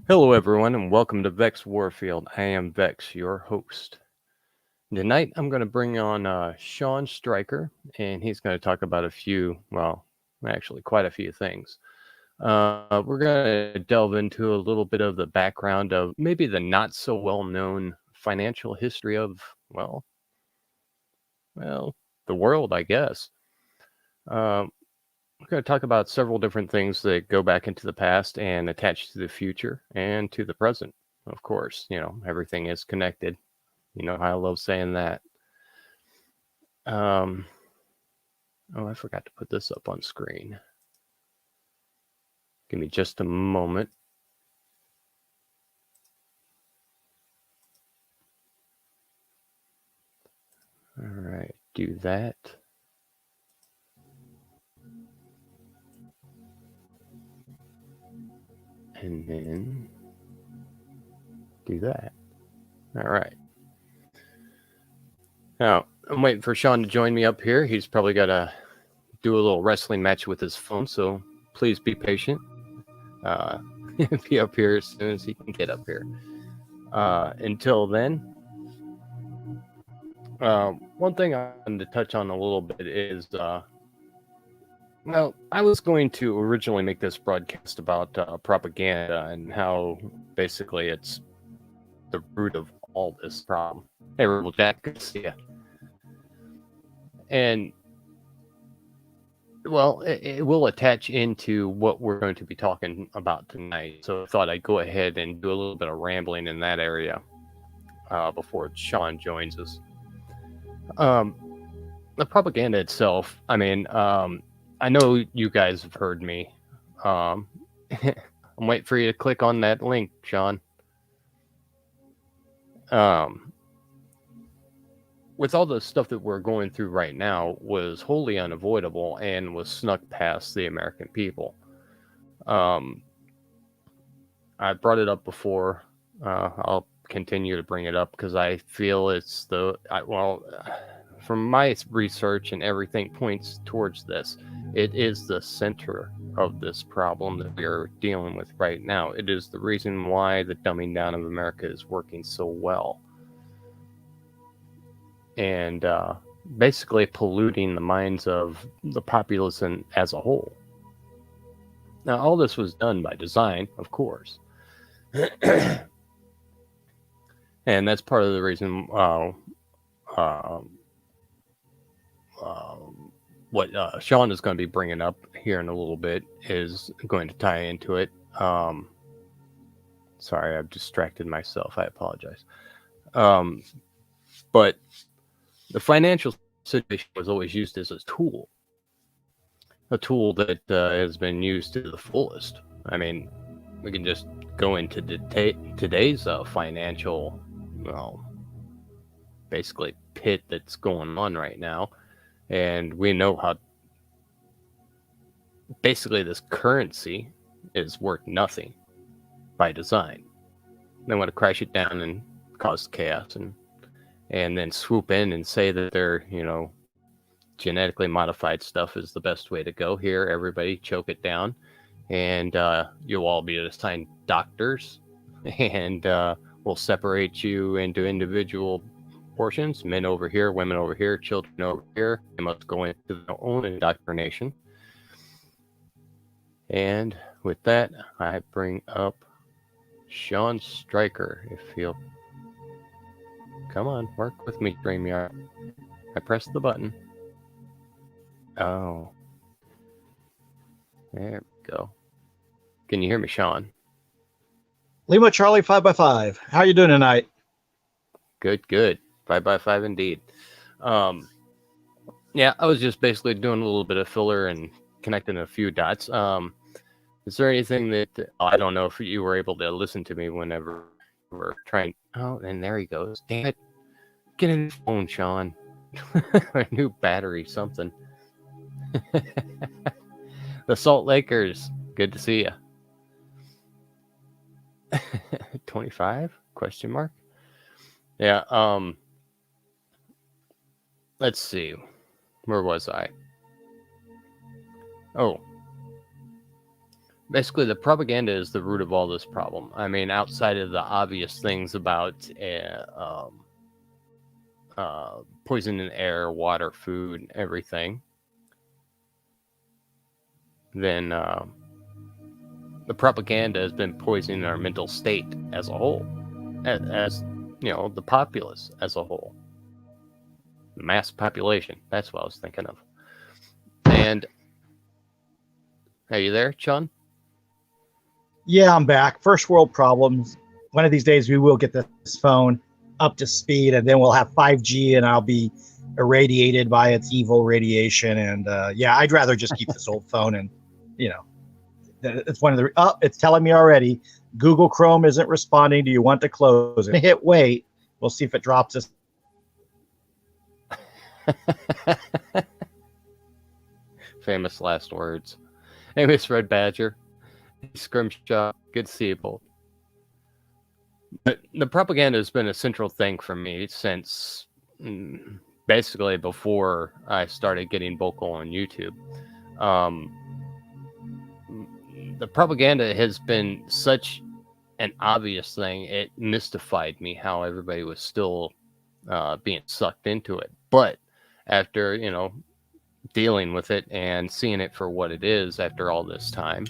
Hello, everyone, and welcome to Vex Warfield. I am Vex, your host. Tonight, I'm going to bring on Sean Stryker, and he's going to talk about a few, well, actually, quite a few things. We're going to delve into a little bit of the background of maybe the not so well known financial history of, well, the world, I guess. Uh, we're going to talk about several different things that go back into the past and attach to the future and to the present. Of course, everything is connected. You know how I love saying that. Um, oh, I forgot to put this up on screen. Give me just a moment. All right, do that. And then do that. All right. Now, I'm waiting for Sean to join me up here. He's probably got to do a little wrestling match with his phone, so please be patient. Uh, be up here as soon as he can get up here. Until then, one thing I wanted to touch on a little bit is, well, I was going to originally make this broadcast about propaganda and how basically it's the root of all this problem. Hey, Rebel Jack, good to see you. And, well, it will attach into what we're going to be talking about tonight. So I thought I'd go ahead and do a little bit of rambling in that area before Sean joins us. The propaganda itself, I mean, I know you guys have heard me. Um, I'm waiting for you to click on that link, Sean. Um, with all the stuff that we're going through right now was wholly unavoidable and was snuck past the American people. Um, I brought it up before. I'll continue to bring it up because I feel it's from my research and everything points towards this. It is the center of this problem that we are dealing with right now. It is the reason why the dumbing down of America is working so well. And basically polluting the minds of the populace as a whole. Now, all this was done by design, of course. And that's part of the reason uh, uh, what Sean is going to be bringing up here in a little bit is going to tie into it. Sorry, I've distracted myself. I apologize. But the financial situation was always used as a tool that has been used to the fullest. I mean, we can just go into today's financial, well, basically pit that's going on right now, and we know how basically this currency is worth nothing by design. They want to crash it down and cause chaos, and then swoop in and say that they're genetically modified stuff is the best way to go. Here, everybody choke it down, and you'll all be assigned doctors, and we'll separate you into individual portions: men over here, women over here, children over here. They must go into their own indoctrination. And with that, I bring up Sean Stryker. If you'll come on, work with me, StreamYard. I pressed the button. Oh, there we go. Can you hear me, Sean? Lima Charlie 5x5. How are you doing tonight? Good. 5x5 indeed. Yeah, I was just basically doing a little bit of filler and connecting a few dots. Is there anything that I don't know if you were able to listen to me whenever you were trying? Oh, and there he goes. Damn it! Get a new phone, Sean. A new battery, something. The Salt Lakers. Good to see you. 25? Question mark. Yeah. Let's see. Where was I? Oh. Basically, the propaganda is the root of all this problem. I mean, outside of the obvious things about poison in air, water, food, everything, then the propaganda has been poisoning our mental state as a whole, as the populace as a whole, the mass population. That's what I was thinking of. And are you there, Sean? Yeah, I'm back. First world problems. One of these days we will get this phone up to speed, and then we'll have 5G, and I'll be irradiated by its evil radiation. And I'd rather just keep this old phone. And it's one of the. Oh, it's telling me already. Google Chrome isn't responding. Do you want to close it? Hit wait. We'll see if it drops us. Famous last words. Hey, Miss Red Badger. Scrimshaw, good to see you both. But the propaganda has been a central thing for me since basically before I started getting vocal on YouTube. The propaganda has been such an obvious thing, it mystified me how everybody was still being sucked into it. But after, dealing with it and seeing it for what it is after all this time,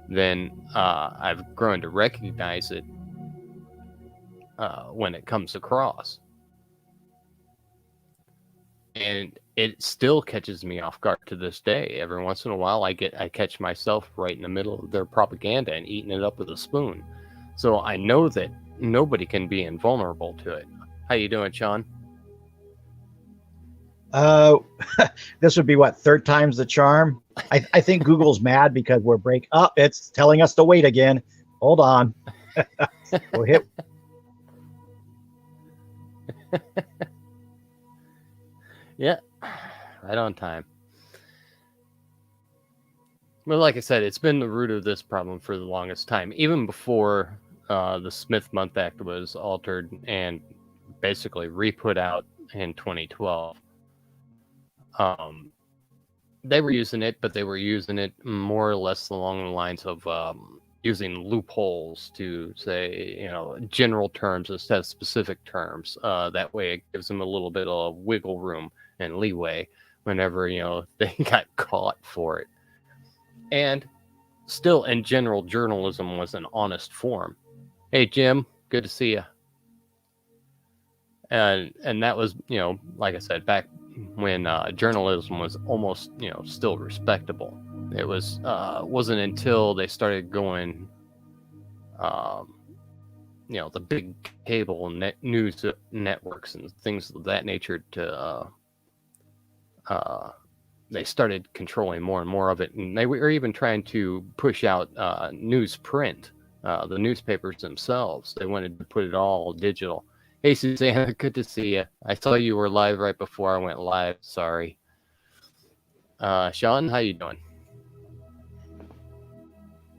then I've grown to recognize it when it comes across. And it still catches me off guard to this day. Every once in a while, I catch myself right in the middle of their propaganda and eating it up with a spoon. So I know that nobody can be invulnerable to it. How you doing, Sean? This would be what, third time's the charm? I think Google's mad because we're it's telling us to wait again. Hold on. We'll hit. Yeah, right on time. Well, like I said, it's been the root of this problem for the longest time, even before the Smith-Month Act was altered and basically re-put out in 2012. They were using it, but they were using it more or less along the lines of using loopholes to say, general terms instead of specific terms. That way it gives them a little bit of wiggle room and leeway whenever, they got caught for it. And still, in general, journalism was an honest form. Hey, Jim, good to see you. And that was, like I said, back when journalism was almost, still respectable. It was wasn't until they started going, the big cable news networks and things of that nature to they started controlling more and more of it, and they were even trying to push out newsprint, the newspapers themselves. They wanted to put it all digital. Hey, Susanna, good to see you. I saw you were live right before I went live. Sorry. Sean, how you doing?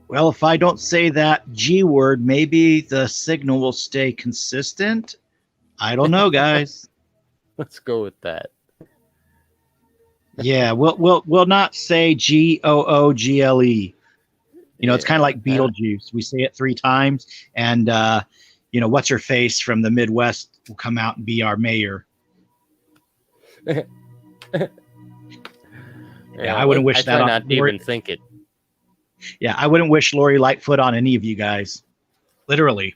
Well, if I don't say that G word, maybe the signal will stay consistent. I don't know, guys. Let's go with that. Yeah, we'll not say Google. It's kind of like Beetlejuice. We say it 3 times, and what's her face from the Midwest will come out and be our mayor. Yeah, I wouldn't wish that on. Not to even think it. Yeah, I wouldn't wish Lori Lightfoot on any of you guys. Literally.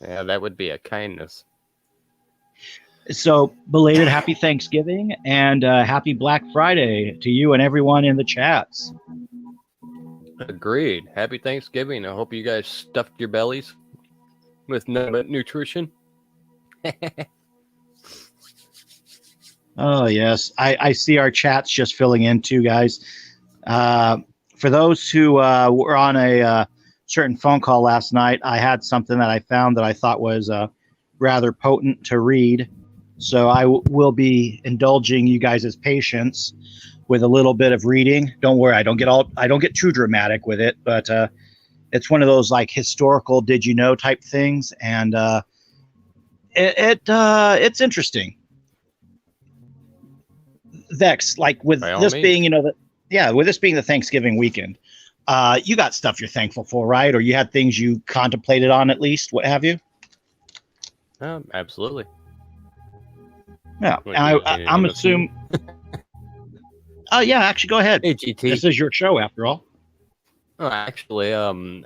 Yeah, that would be a kindness. So, belated happy Thanksgiving and happy Black Friday to you and everyone in the chats. Agreed. Happy Thanksgiving. I hope you guys stuffed your bellies with nothing but nutrition. Oh, yes. I see our chats just filling in too, guys. For those who were on a certain phone call last night, I had something that I found that I thought was rather potent to read. So I will be indulging you guys' patience with a little bit of reading. Don't worry, I don't get too dramatic with it, but it's one of those like historical did you know type things, and it's interesting. Vex, like with this being, with this being the Thanksgiving weekend, You got stuff you're thankful for, right? Or you had things you contemplated on, at least, what have you? Absolutely. Yeah, and I'm assuming. Oh yeah, actually, go ahead. Hey, GT. This is your show, after all. Oh, actually, I'm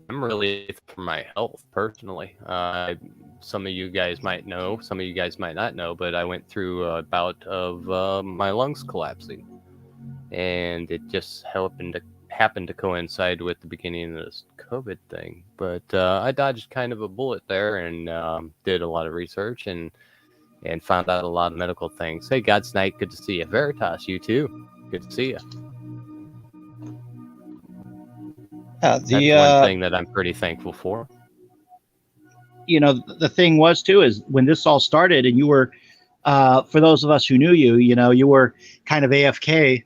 really for my health personally. Some of you guys might know, some of you guys might not know, but I went through a bout of my lungs collapsing, and it just happened to coincide with the beginning of this COVID thing. But I dodged kind of a bullet there, and did a lot of research and found out a lot of medical things. Hey, God's Night, good to see you. Veritas, you too. Good to see you. That's one thing that I'm pretty thankful for. You know, the thing was too is when this all started, and you were, for those of us who knew you, you know, you were kind of AFK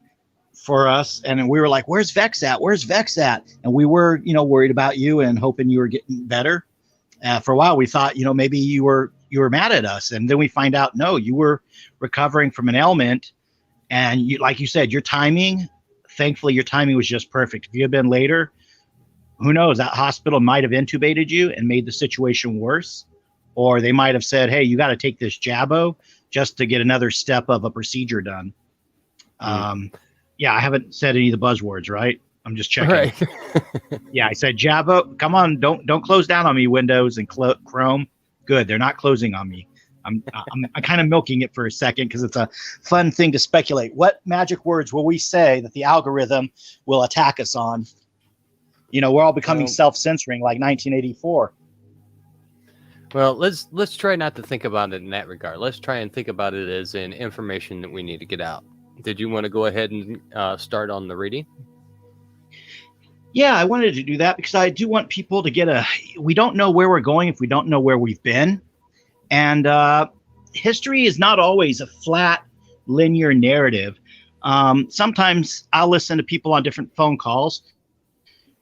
for us, and we were like, "Where's Vex at? Where's Vex at?" And we were, you know, worried about you and hoping you were getting better. For a while, we thought, you know, maybe you were mad at us, and then we find out no, you were recovering from an ailment, and you, like you said, your timing. Thankfully, your timing was just perfect. If you had been later, who knows? That hospital might have intubated you and made the situation worse, or they might have said, "Hey, you got to take this Jabbo just to get another step of a procedure done." Yeah, I haven't said any of the buzzwords, right? I'm just checking. Right. Yeah, I said Jabbo. Come on, don't close down on me, Windows and Chrome. Good, they're not closing on me. I'm kind of milking it for a second because it's a fun thing to speculate. What magic words will we say that the algorithm will attack us on? You know, we're all becoming self-censoring like 1984. Well, let's try not to think about it in that regard. Let's try and think about it as an information that we need to get out. Did you want to go ahead and start on the reading? Yeah, I wanted to do that because I do want people to get we don't know where we're going if we don't know where we've been. And history is not always a flat, linear narrative. Sometimes I'll listen to people on different phone calls,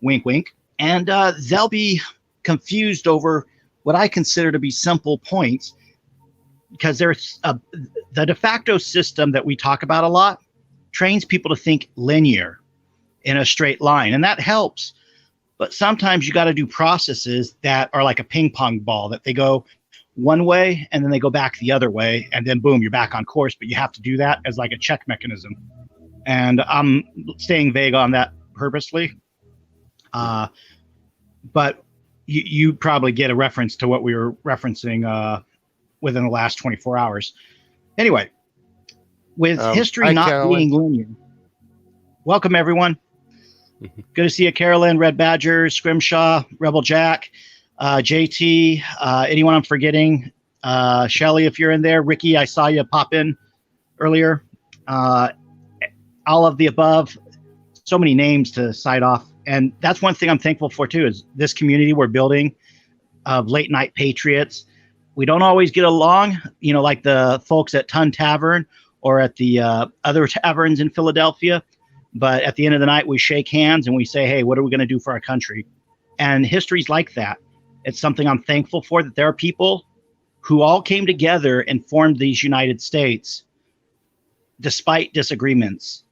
wink, wink, and they'll be confused over what I consider to be simple points, because there's the de facto system that we talk about a lot trains people to think linear in a straight line, and that helps. But sometimes you got to do processes that are like a ping pong ball, that they go one way and then they go back the other way, and then boom, you're back on course. But you have to do that as like a check mechanism, and I'm staying vague on that purposely. But you probably get a reference to what we were referencing within the last 24 hours. Anyway, with history not Carolyn. Being linear. Welcome, everyone. Good to see you, Carolyn, Red Badger, Scrimshaw, Rebel Jack, JT, anyone I'm forgetting, Shelly, if you're in there, Ricky, I saw you pop in earlier, all of the above, so many names to cite off. And that's one thing I'm thankful for too, is this community we're building of late night patriots. We don't always get along, you know, like the folks at Ton Tavern or at the other taverns in Philadelphia. But at the end of the night, we shake hands and we say, hey, what are we going to do for our country? And history's like that. It's something I'm thankful for, that there are people who all came together and formed these United States despite disagreements.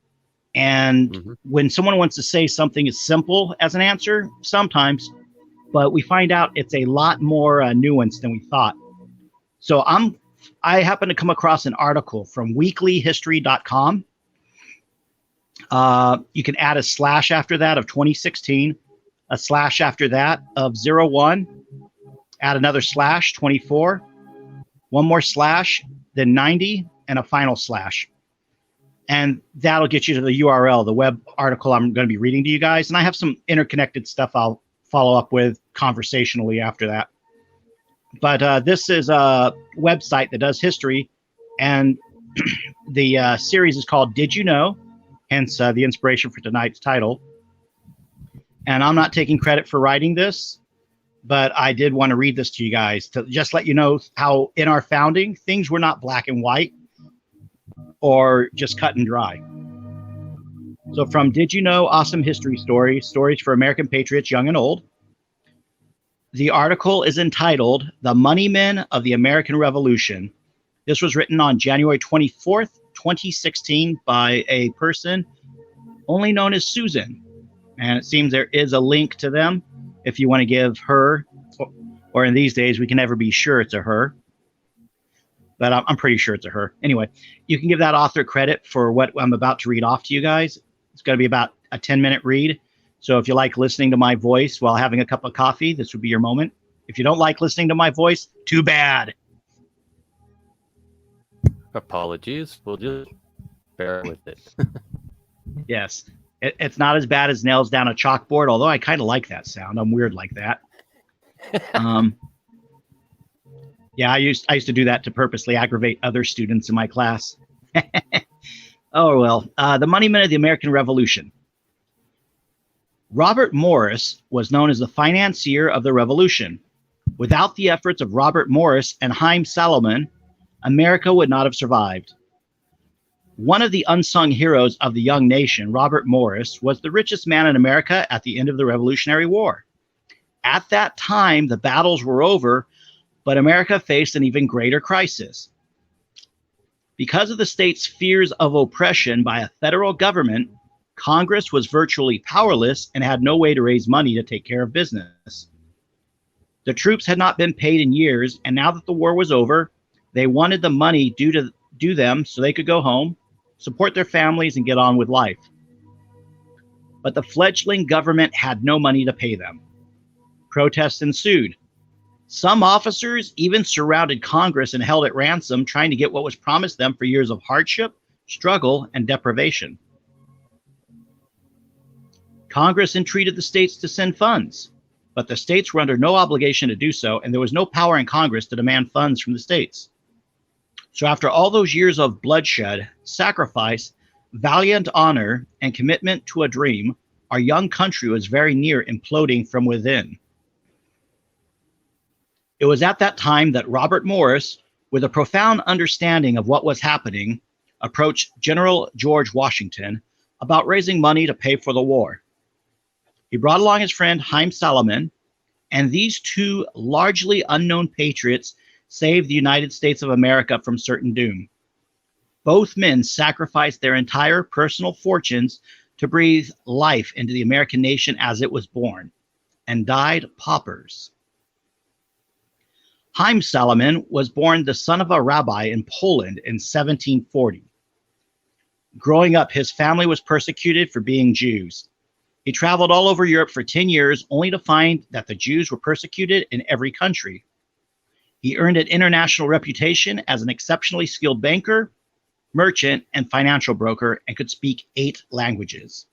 And when someone wants to say something as simple as an answer, sometimes, but we find out it's a lot more nuanced than we thought. So I happen to come across an article from weeklyhistory.com. You can add a slash after that of 2016, a slash after that of 01, add another slash 24, one more slash, then 90, and a final slash. And that'll get you to the URL, the web article I'm going to be reading to you guys. And I have some interconnected stuff I'll follow up with conversationally after that. But this is a website that does history. And the series is called Did You Know? Hence the inspiration for tonight's title. And I'm not taking credit for writing this, but I did want to read this to you guys to just let you know how in our founding, things were not black and white or just cut and dry. So from Did You Know? Awesome History Stories for American Patriots, Young and Old. The article is entitled The Money Men of the American Revolution. This was written on January 24th, 2016 by a person only known as Susan. And it seems there is a link to them if you want to give her, or in these days, we can never be sure it's a her, but I'm pretty sure it's a her. Anyway, you can give that author credit for what I'm about to read off to you guys. It's going to be about a 10-minute read. So if you like listening to my voice while having a cup of coffee, this would be your moment. If you don't like listening to my voice, too bad. Apologies. We'll just bear with it. Yes. It's not as bad as nails down a chalkboard, although I kind of like that sound. I'm weird like that. Yeah, I used to do that to purposely aggravate other students in my class. Oh, well. The moneymen of the American Revolution. Robert Morris was known as the financier of the Revolution. Without the efforts of Robert Morris and Haym Salomon, America would not have survived. One of the unsung heroes of the young nation, Robert Morris, was the richest man in America at the end of the Revolutionary War. At that time, the battles were over, but America faced an even greater crisis. Because of the state's fears of oppression by a federal government, Congress was virtually powerless and had no way to raise money to take care of business. The troops had not been paid in years, and now that the war was over, they wanted the money due them so they could go home, support their families, and get on with life. But the fledgling government had no money to pay them. Protests ensued. Some officers even surrounded Congress and held it ransom, trying to get what was promised them for years of hardship, struggle, and deprivation. Congress entreated the states to send funds, but the states were under no obligation to do so, and there was no power in Congress to demand funds from the states. So after all those years of bloodshed, sacrifice, valiant honor, and commitment to a dream, our young country was very near imploding from within. It was at that time that Robert Morris, with a profound understanding of what was happening, approached General George Washington about raising money to pay for the war. He brought along his friend Haym Salomon, and these two largely unknown patriots saved the United States of America from certain doom. Both men sacrificed their entire personal fortunes to breathe life into the American nation as it was born, and died paupers. Haym Salomon was born the son of a rabbi in Poland in 1740. Growing up, his family was persecuted for being Jews. He traveled all over Europe for 10 years, only to find that the Jews were persecuted in every country. He earned an international reputation as an exceptionally skilled banker, merchant, and financial broker, and could speak 8 languages.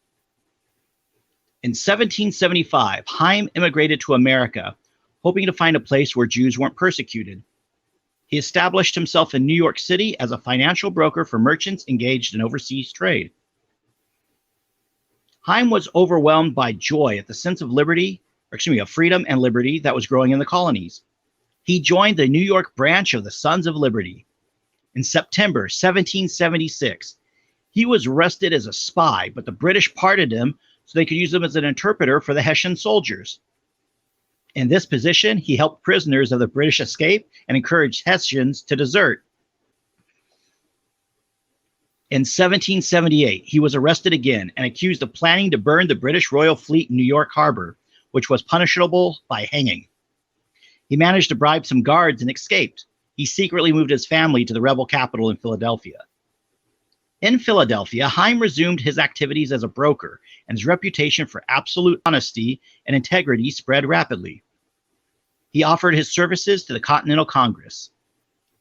In 1775, Haym immigrated to America, hoping to find a place where Jews weren't persecuted. He established himself in New York City as a financial broker for merchants engaged in overseas trade. Haym was overwhelmed by joy at the sense of freedom and liberty that was growing in the colonies. He joined the New York branch of the Sons of Liberty. In September 1776, he was arrested as a spy, but the British pardoned him so they could use him as an interpreter for the Hessian soldiers. In this position, he helped prisoners of the British escape and encouraged Hessians to desert. In 1778, he was arrested again and accused of planning to burn the British Royal Fleet in New York Harbor, which was punishable by hanging. He managed to bribe some guards and escaped. He secretly moved his family to the rebel capital in Philadelphia. In Philadelphia, Haym resumed his activities as a broker, and his reputation for absolute honesty and integrity spread rapidly. He offered his services to the Continental Congress.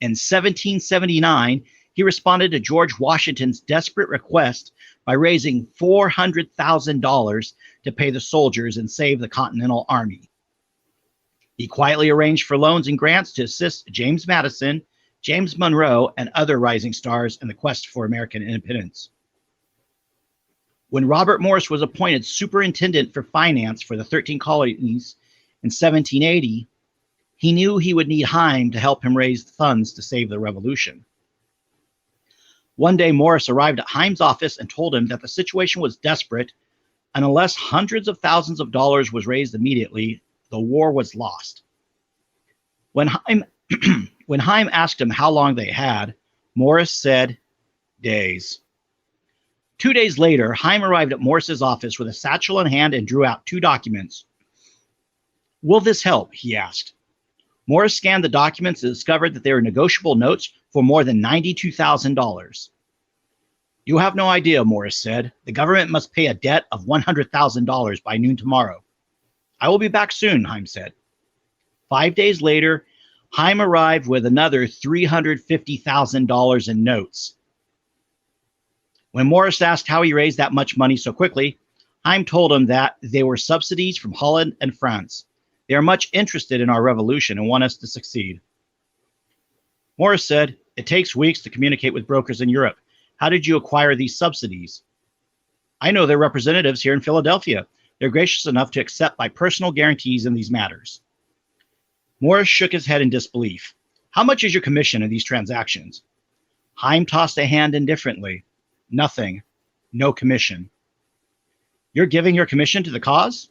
In 1779, he responded to George Washington's desperate request by raising $400,000 to pay the soldiers and save the Continental Army. He quietly arranged for loans and grants to assist James Madison, James Monroe, and other rising stars in the quest for American independence. When Robert Morris was appointed superintendent for finance for the 13 colonies in 1780, he knew he would need Haym to help him raise funds to save the revolution. One day, Morris arrived at Haym's office and told him that the situation was desperate, and unless hundreds of thousands of dollars was raised immediately, the war was lost. When Haym asked him how long they had, Morris said, days. 2 days later, Heim arrived at Morris's office with a satchel in hand and drew out 2 documents. Will this help? He asked. Morris scanned the documents and discovered that they were negotiable notes for more than $92,000. You have no idea, Morris said. The government must pay a debt of $100,000 by noon tomorrow. I will be back soon, Heim said. 5 days later, Heim arrived with another $350,000 in notes. When Morris asked how he raised that much money so quickly, Heim told him that they were subsidies from Holland and France. They are much interested in our revolution and want us to succeed. Morris said, it takes weeks to communicate with brokers in Europe. How did you acquire these subsidies? I know their representatives here in Philadelphia. They're gracious enough to accept my personal guarantees in these matters. Morris shook his head in disbelief. How much is your commission in these transactions? Heim tossed a hand indifferently. Nothing. No commission. You're giving your commission to the cause?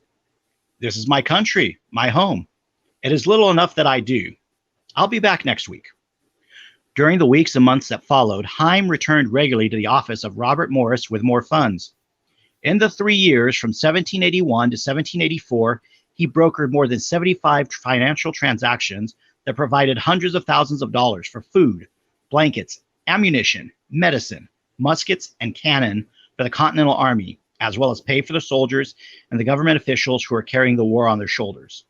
This is my country, my home. It is little enough that I do. I'll be back next week. During the weeks and months that followed, Heim returned regularly to the office of Robert Morris with more funds. In the 3 years from 1781 to 1784, he brokered more than 75 financial transactions that provided hundreds of thousands of dollars for food, blankets, ammunition, medicine, muskets, and cannon for the Continental Army, as well as pay for the soldiers and the government officials who were carrying the war on their shoulders.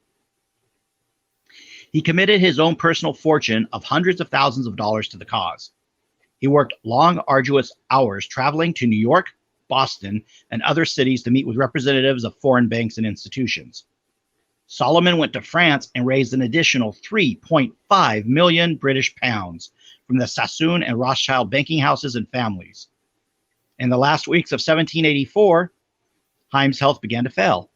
He committed his own personal fortune of hundreds of thousands of dollars to the cause. He worked long, arduous hours traveling to New York, Boston, and other cities to meet with representatives of foreign banks and institutions. Solomon went to France and raised an additional 3.5 million British pounds from the Sassoon and Rothschild banking houses and families. In the last weeks of 1784, Heim's health began to fail.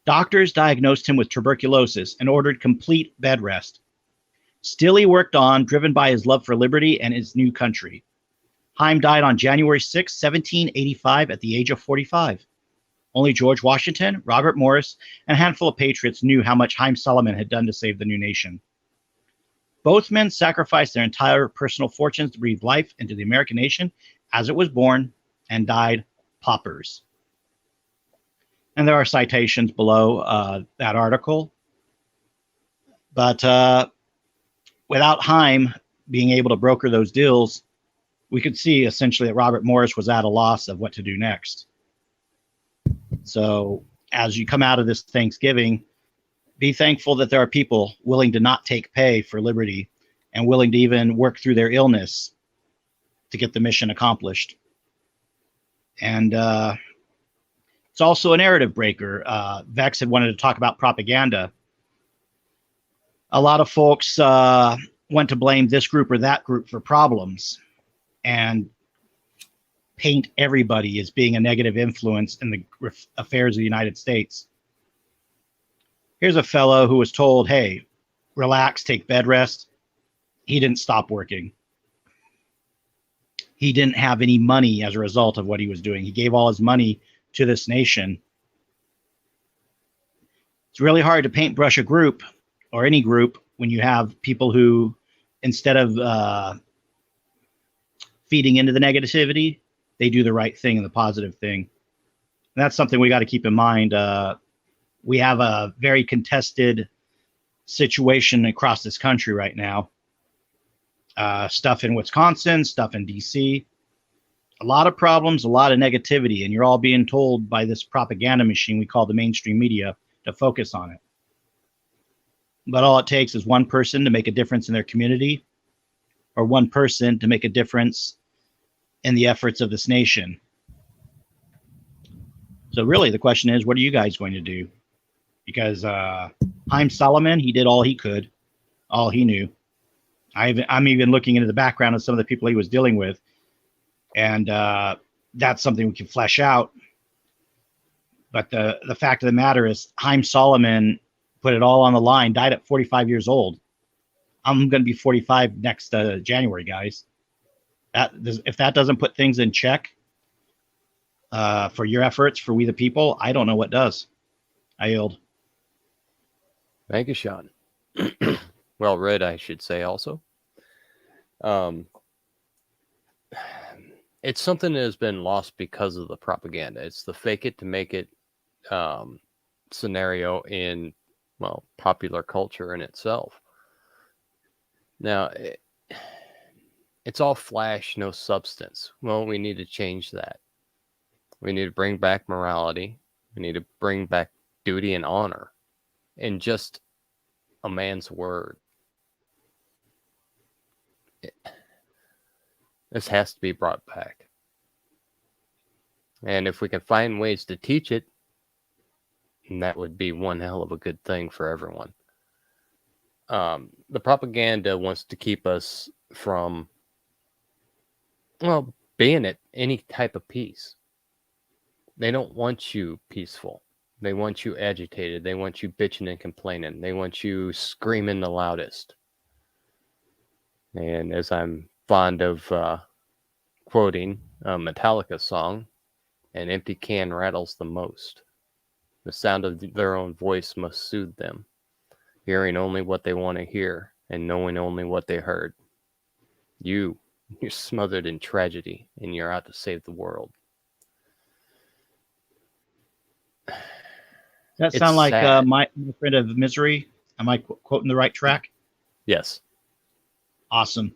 Doctors diagnosed him with tuberculosis and ordered complete bed rest. Still, he worked on, driven by his love for liberty and his new country. Heim died on January 6, 1785, at the age of 45. Only George Washington, Robert Morris, and a handful of patriots knew how much Heim Solomon had done to save the new nation. Both men sacrificed their entire personal fortunes to breathe life into the American nation as it was born, and died paupers. And there are citations below that article. But without Heim being able to broker those deals, we could see essentially that Robert Morris was at a loss of what to do next. So as you come out of this Thanksgiving, be thankful that there are people willing to not take pay for liberty and willing to even work through their illness to get the mission accomplished. And it's also a narrative breaker. Vex had wanted to talk about propaganda. A lot of folks want to blame this group or that group for problems and paint everybody as being a negative influence in the affairs of the United States. Here's a fellow who was told, hey, relax, take bed rest. He didn't stop working. He didn't have any money as a result of what he was doing. He gave all his money to this nation. It's really hard to paintbrush a group or any group when you have people who, instead of feeding into the negativity, they do the right thing and the positive thing. And that's something we got to keep in mind. We have a very contested situation across this country right now. Stuff in Wisconsin, stuff in DC. A lot of problems, a lot of negativity, and you're all being told by this propaganda machine we call the mainstream media to focus on it. But all it takes is one person to make a difference in their community, or one person to make a difference in the efforts of this nation. So really the question is, what are you guys going to do? Because Heim Solomon, he did all he could, all he knew. I'm even looking into the background of some of the people he was dealing with, and that's something we can flesh out. But the fact of the matter is, Heim Solomon put it all on the line, died at 45 years old. I'm going to be 45 next January, guys. If that doesn't put things in check for your efforts, for we the people, I don't know what does. I yield. Thank you, Sean. Well read, I should say also. it's something that has been lost because of the propaganda. It's the fake it to make it scenario in, well, popular culture in itself. Now, it's all flash, no substance. Well, we need to change that. We need to bring back morality. We need to bring back duty and honor and just a man's word. This has to be brought back. And if we can find ways to teach it, that would be one hell of a good thing for everyone. The propaganda wants to keep us from, well, being at any type of peace. They don't want you peaceful. They want you agitated. They want you bitching and complaining. They want you screaming the loudest. And as I'm fond of quoting a Metallica song, an empty can rattles the most. The sound of their own voice must soothe them, hearing only what they want to hear and knowing only what they heard. You're smothered in tragedy and you're out to save the world. That sound like my friend of misery? Am I quoting the right track? Yes. Awesome.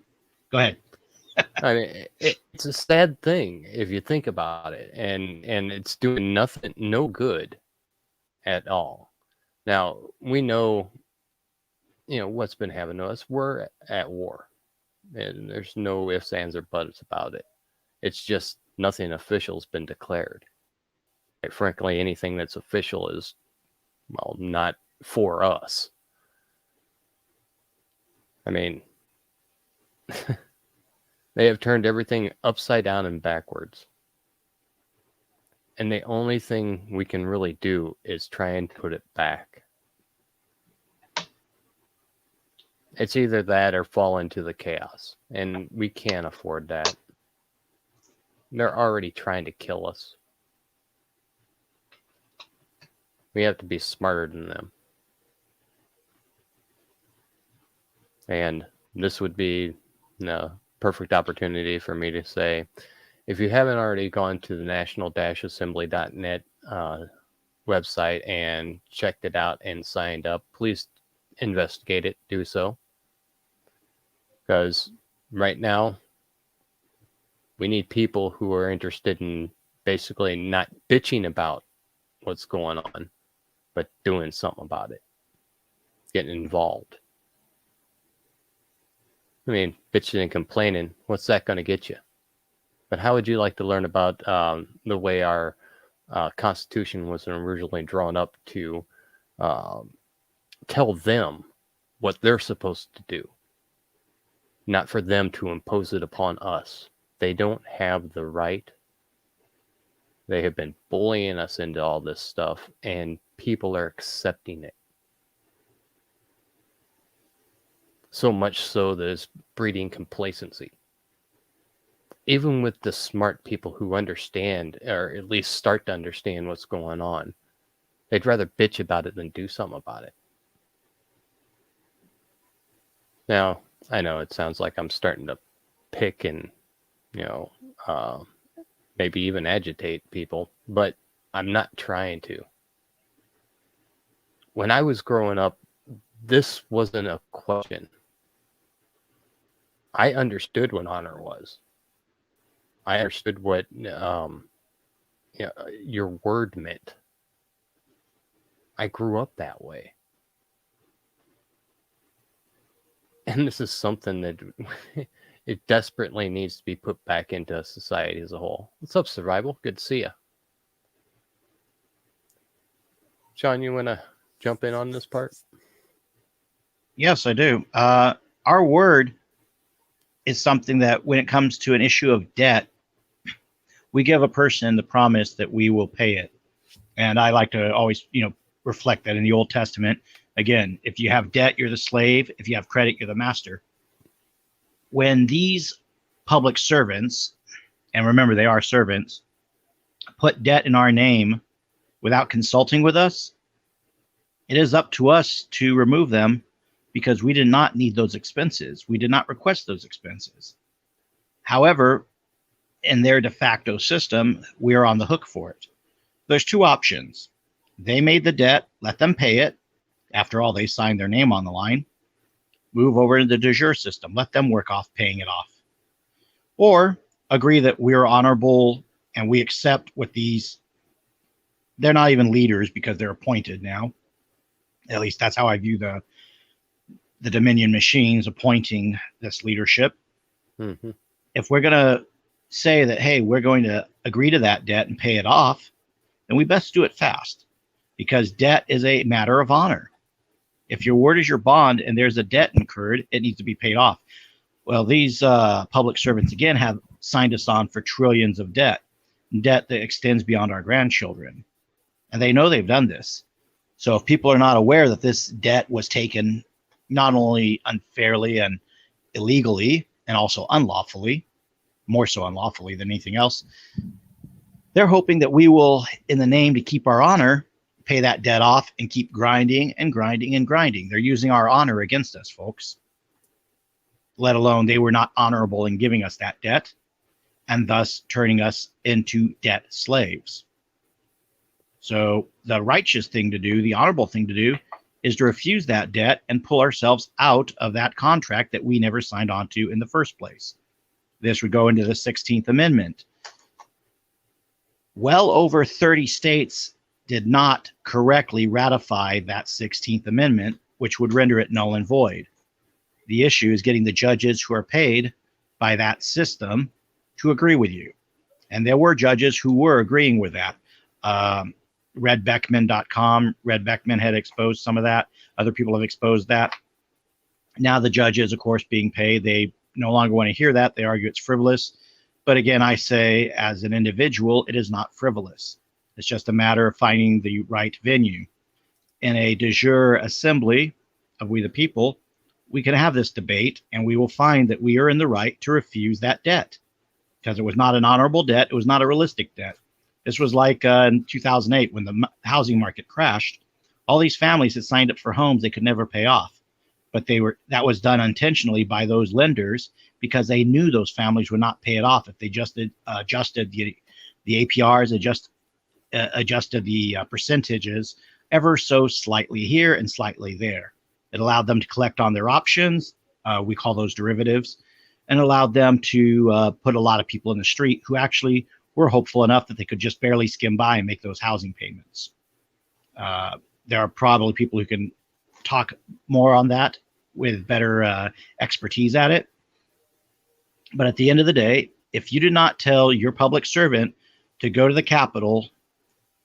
Go ahead. I mean, it's a sad thing if you think about it, and it's doing nothing, no good at all. Now, we know, what's been happening to us. We're at war, and there's no ifs, ands, or buts about it. It's just nothing official has been declared. Quite frankly, anything that's official is, well, not for us. I mean, they have turned everything upside down and backwards. And the only thing we can really do is try and put it back. It's either that or fall into the chaos. And we can't afford that. They're already trying to kill us. We have to be smarter than them. And this would be the perfect opportunity for me to say, if you haven't already gone to the national-assembly.net website and checked it out and signed up, please investigate it, do so. Because right now, we need people who are interested in basically not bitching about what's going on, but doing something about it, getting involved. I mean, bitching and complaining, what's that going to get you? But how would you like to learn about the way our Constitution was originally drawn up to tell them what they're supposed to do, not for them to impose it upon us? They don't have the right. They have been bullying us into all this stuff, and people are accepting it. So much so that it's breeding complacency. Even with the smart people who understand, or at least start to understand what's going on, they'd rather bitch about it than do something about it. Now, I know it sounds like I'm starting to pick and, maybe even agitate people, but I'm not trying to. When I was growing up, this wasn't a question. I understood what honor was. I understood what your word meant. I grew up that way. And this is something that it desperately needs to be put back into society as a whole. What's up, Survival? Good to see you. Sean, you want to jump in on this part? Yes, I do. Our word is something that when it comes to an issue of debt, we give a person the promise that we will pay it. And I like to always, reflect that in the Old Testament. Again, if you have debt, you're the slave. If you have credit, you're the master. When these public servants, and remember they are servants, put debt in our name without consulting with us, it is up to us to remove them, because we did not need those expenses. We did not request those expenses. However, in their de facto system, we're on the hook for it. There's two options. They made the debt, let them pay it. After all, they signed their name on the line. Move over to the de jure system. Let them work off paying it off. Or agree that we're honorable and we accept what these, they're not even leaders because they're appointed now. At least that's how I view the Dominion machines appointing this leadership. Mm-hmm. If we're going to say that, hey, we're going to agree to that debt and pay it off, then we best do it fast, because debt is a matter of honor. If your word is your bond and there's a debt incurred, it needs to be paid off. Well, these public servants, again, have signed us on for trillions of debt that extends beyond our grandchildren. And they know they've done this. So if people are not aware that this debt was taken not only unfairly and illegally, and also unlawfully, more so unlawfully than anything else, they're hoping that we will, in the name to keep our honor, pay that debt off and keep grinding and grinding and grinding. They're using our honor against us, folks. Let alone they were not honorable in giving us that debt and thus turning us into debt slaves. So the righteous thing to do, the honorable thing to do, is to refuse that debt and pull ourselves out of that contract that we never signed on to in the first place. This would go into the 16th Amendment. Well over 30 states did not correctly ratify that 16th Amendment, which would render it null and void. The issue is getting the judges who are paid by that system to agree with you. And there were judges who were agreeing with that. RedBeckman.com, Red Beckman had exposed some of that. Other people have exposed that. Now the judges, of course, being paid, they no longer want to hear that. They argue it's frivolous. But again, I say, as an individual, it is not frivolous. It's just a matter of finding the right venue. In a de jure assembly of we the people, we can have this debate, and we will find that we are in the right to refuse that debt, because it was not an honorable debt. It was not a realistic debt. This was like in 2008 when the housing market crashed. All these families had signed up for homes they could never pay off, but that was done intentionally by those lenders because they knew those families would not pay it off if they just adjusted the APRs, adjusted the percentages ever so slightly here and slightly there. It allowed them to collect on their options. We call those derivatives, and allowed them to put a lot of people in the street who actually were hopeful enough that they could just barely skim by and make those housing payments. There are probably people who can talk more on that with better expertise at it. But at the end of the day, if you do not tell your public servant to go to the Capitol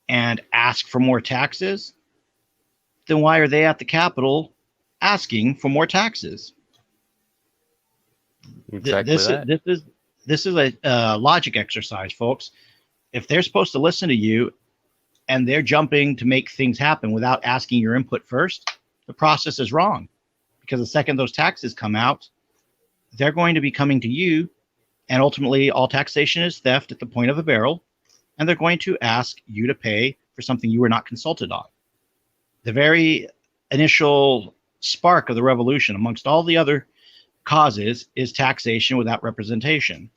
and ask for more taxes, then why are they at the Capitol asking for more taxes? Exactly This is a logic exercise, folks. If they're supposed to listen to you and they're jumping to make things happen without asking your input first, the process is wrong. Because the second those taxes come out, they're going to be coming to you, and ultimately all taxation is theft at the point of a barrel, and they're going to ask you to pay for something you were not consulted on. The very initial spark of the revolution, amongst all the other causes, is taxation without representation.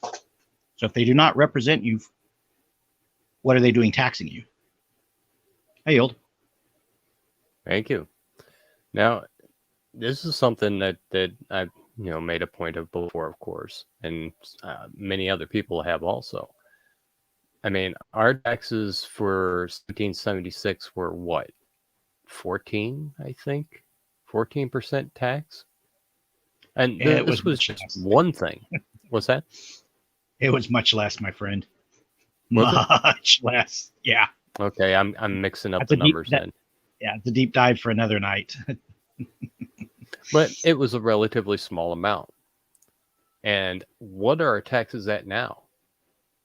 So if they do not represent you, what are they doing taxing you? I yield. Thank you. Now, this is something that I've made a point of before, of course, and many other people have also. I mean, our taxes for 1776 were what? 14, I think? 14% tax? And this was just less. One thing. What's that? It was much less, my friend. Was much less. Yeah. Okay, I'm mixing up the numbers then. Yeah, it's a deep dive for another night. But it was a relatively small amount. And what are our taxes at now?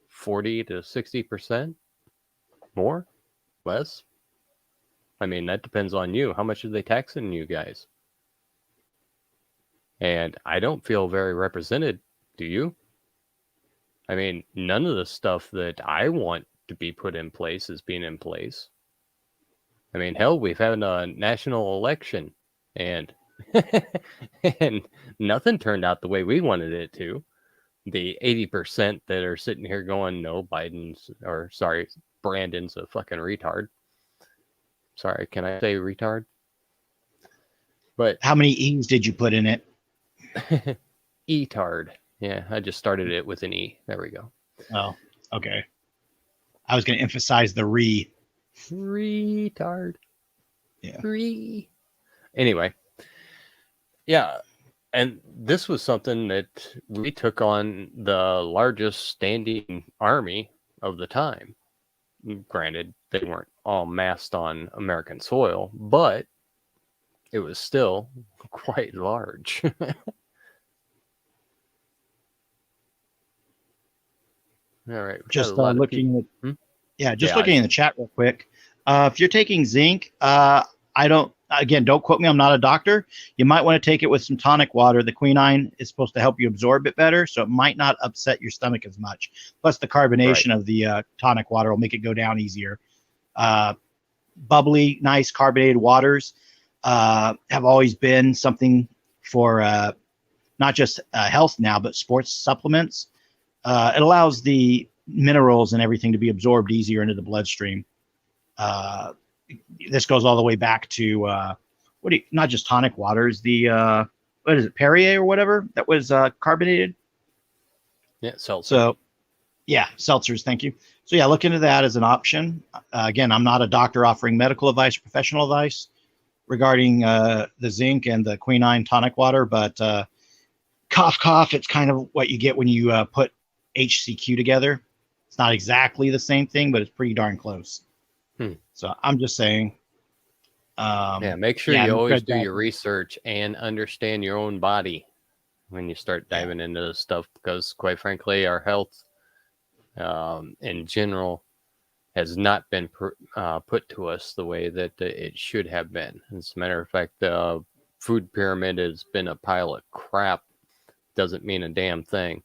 40 to 60%? More? Less? I mean, that depends on you. How much are they taxing you guys? And I don't feel very represented. Do you? I mean, none of the stuff that I want to be put in place is being in place. I mean, hell, we've had a national election and and nothing turned out the way we wanted it to. the 80% that are sitting here going, no, Brandon's a fucking retard. Sorry, can I say retard? But How many E's did you put in it? E-tard. Yeah, I just started it with an E. There we go. Oh, okay. I was going to emphasize the re. Retard. Yeah. Anyway. Yeah. And this was something that we took on the largest standing army of the time. Granted, they weren't all massed on American soil, but it was still quite large. All right. Just looking at, looking in the chat real quick. If you're taking zinc, don't quote me. I'm not a doctor. You might want to take it with some tonic water. The quinine is supposed to help you absorb it better, so it might not upset your stomach as much. Plus, the carbonation of the tonic water will make it go down easier. Bubbly, nice carbonated waters have always been something for not just health now, but sports supplements. It allows the minerals and everything to be absorbed easier into the bloodstream. This goes all the way back to not just tonic waters, the what is it, Perrier or whatever that was carbonated. Yeah, seltzer. So, yeah, seltzers. Thank you. So yeah, look into that as an option. Again, I'm not a doctor offering medical advice or professional advice regarding the zinc and the quinine tonic water, but cough, it's kind of what you get when you put HCQ together. It's not exactly the same thing, but it's pretty darn close. So I'm just saying. Make sure you always do your research and understand your own body when you start diving into this stuff, because quite frankly, our health in general has not been put to us the way that it should have been. As a matter of fact, the food pyramid has been a pile of crap. Doesn't mean a damn thing.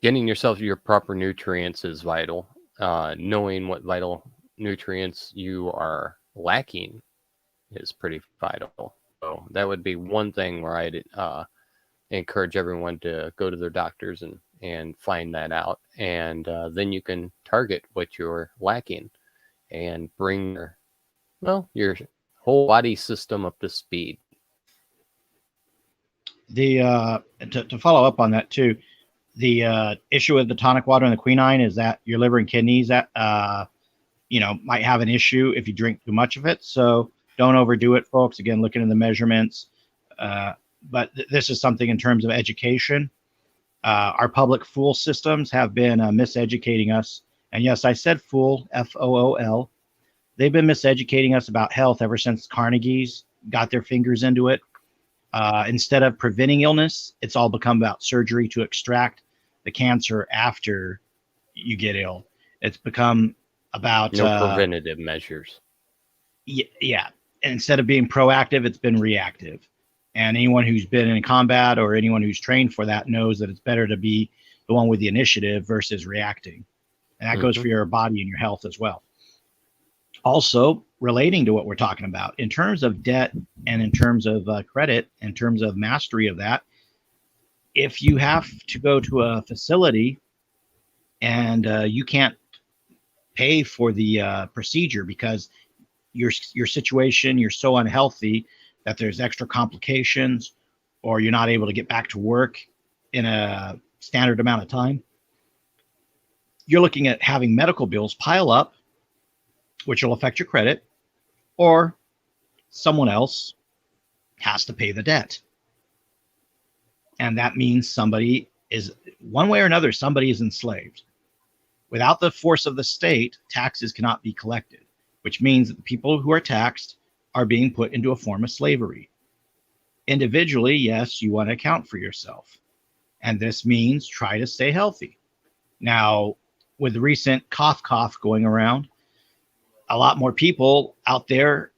Getting yourself your proper nutrients is vital. Knowing what vital nutrients you are lacking is pretty vital. So that would be one thing where I'd encourage everyone to go to their doctors and find that out. And then you can target what you're lacking and bring your whole body system up to speed. The to follow up on that too, the issue with the tonic water and the quinine is that your liver and kidneys that might have an issue if you drink too much of it. So don't overdo it, folks. Again, looking at the measurements. But this is something in terms of education. Our public fool systems have been miseducating us. And yes, I said fool, F-O-O-L. They've been miseducating us about health ever since Carnegie's got their fingers into it. Instead of preventing illness, it's all become about surgery to extract the cancer after you get ill. It's become about preventative measures. Yeah. And instead of being proactive, it's been reactive. And anyone who's been in combat or anyone who's trained for that knows that it's better to be the one with the initiative versus reacting. And that goes for your body and your health as well. Also, relating to what we're talking about, in terms of debt and in terms of credit, in terms of mastery of that, if you have to go to a facility and you can't pay for the procedure because your situation, you're so unhealthy that there's extra complications, or you're not able to get back to work in a standard amount of time, you're looking at having medical bills pile up, which will affect your credit, or someone else has to pay the debt. And that means somebody is, one way or another, somebody is enslaved. Without the force of the state, taxes cannot be collected, which means that the people who are taxed are being put into a form of slavery. Individually, yes, you want to account for yourself. And this means try to stay healthy. Now, with the recent cough going around, a lot more people out there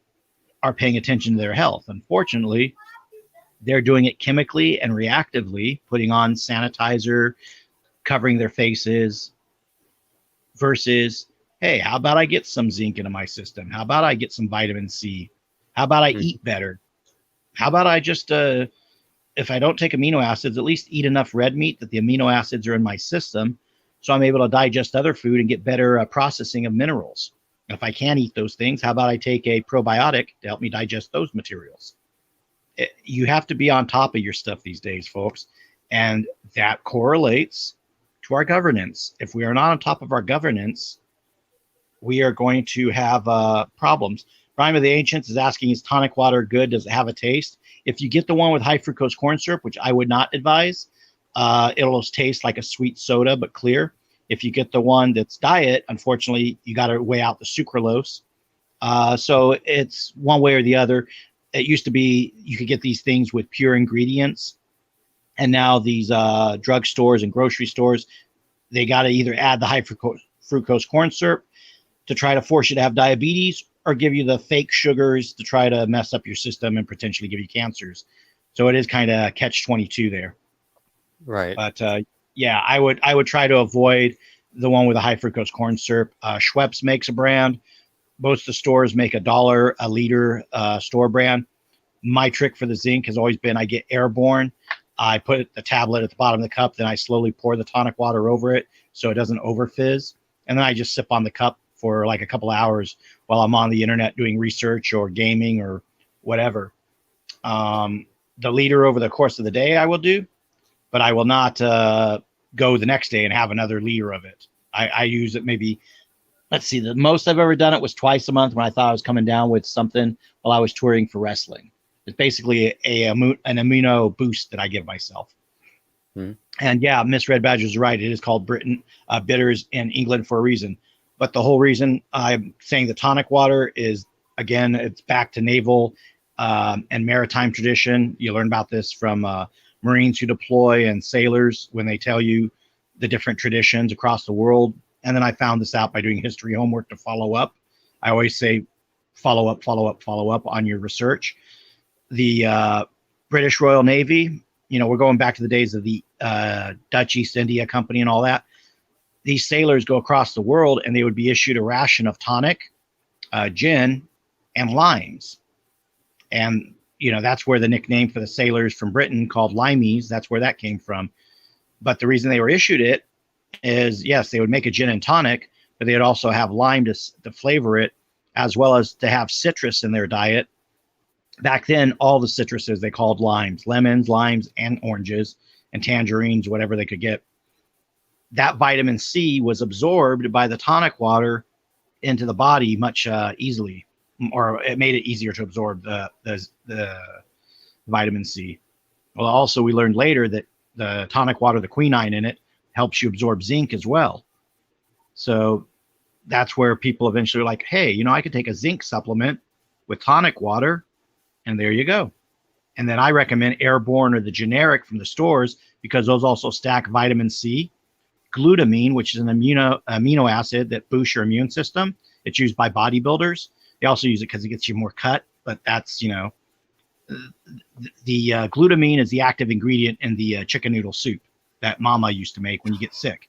are paying attention to their health. Unfortunately, they're doing it chemically and reactively, putting on sanitizer, covering their faces, versus, hey, how about I get some zinc into my system? How about I get some vitamin C? How about I eat better? How about I just if I don't take amino acids, at least eat enough red meat that the amino acids are in my system, so I'm able to digest other food and get better processing of minerals. If I can't eat those things, how about I take a probiotic to help me digest those materials? You have to be on top of your stuff these days, folks, and that correlates to our governance. If we are not on top of our governance, we are going to have problems. Rhyme of the Ancients is asking, is tonic water good? Does it have a taste? If you get the one with high fructose corn syrup, which I would not advise, it'll taste like a sweet soda, but clear. If you get the one that's diet, unfortunately, you got to weigh out the sucralose. So it's one way or the other. It used to be you could get these things with pure ingredients. And now these drug stores and grocery stores, they got to either add the high fructose corn syrup to try to force you to have diabetes, or give you the fake sugars to try to mess up your system and potentially give you cancers. So it is kind of catch-22 there. Right. But yeah, I would try to avoid the one with a high fructose corn syrup. Schweppes makes a brand. Most of the stores make $1 a liter store brand. My trick for the zinc has always been I get Airborne. I put the tablet at the bottom of the cup, then I slowly pour the tonic water over it so it doesn't over fizz. And then I just sip on the cup for like a couple of hours while I'm on the internet doing research or gaming or whatever. The liter over the course of the day I will do, but I will not go the next day and have another liter of it. I use it maybe, let's see, the most I've ever done it was twice a month when I thought I was coming down with something while I was touring for wrestling. It's basically an amino boost that I give myself. And yeah, Miss Red Badger's right. It is called bitters in England for a reason. But the whole reason I'm saying the tonic water is, again, it's back to naval and maritime tradition. You learn about this from Marines who deploy and sailors when they tell you the different traditions across the world. And then I found this out by doing history homework to follow up. I always say follow up on your research. The British Royal Navy, we're going back to the days of the Dutch East India Company and all that. These sailors go across the world and they would be issued a ration of tonic, gin, and limes. And, that's where the nickname for the sailors from Britain called limeys, that's where that came from. But the reason they were issued it is, yes, they would make a gin and tonic, but they would also have lime to flavor it, as well as to have citrus in their diet. Back then, all the citruses they called limes, lemons, limes, and oranges, and tangerines, whatever they could get. That vitamin C was absorbed by the tonic water into the body much easily, or it made it easier to absorb the vitamin C. Well, also we learned later that the tonic water, the quinine in it, helps you absorb zinc as well. So that's where people eventually are like, hey, I could take a zinc supplement with tonic water, and there you go. And then I recommend Airborne or the generic from the stores because those also stack vitamin C, glutamine, which is an amino acid that boosts your immune system. It's used by bodybuilders. They also use it because it gets you more cut, but that's, the glutamine is the active ingredient in the chicken noodle soup that mama used to make when you get sick,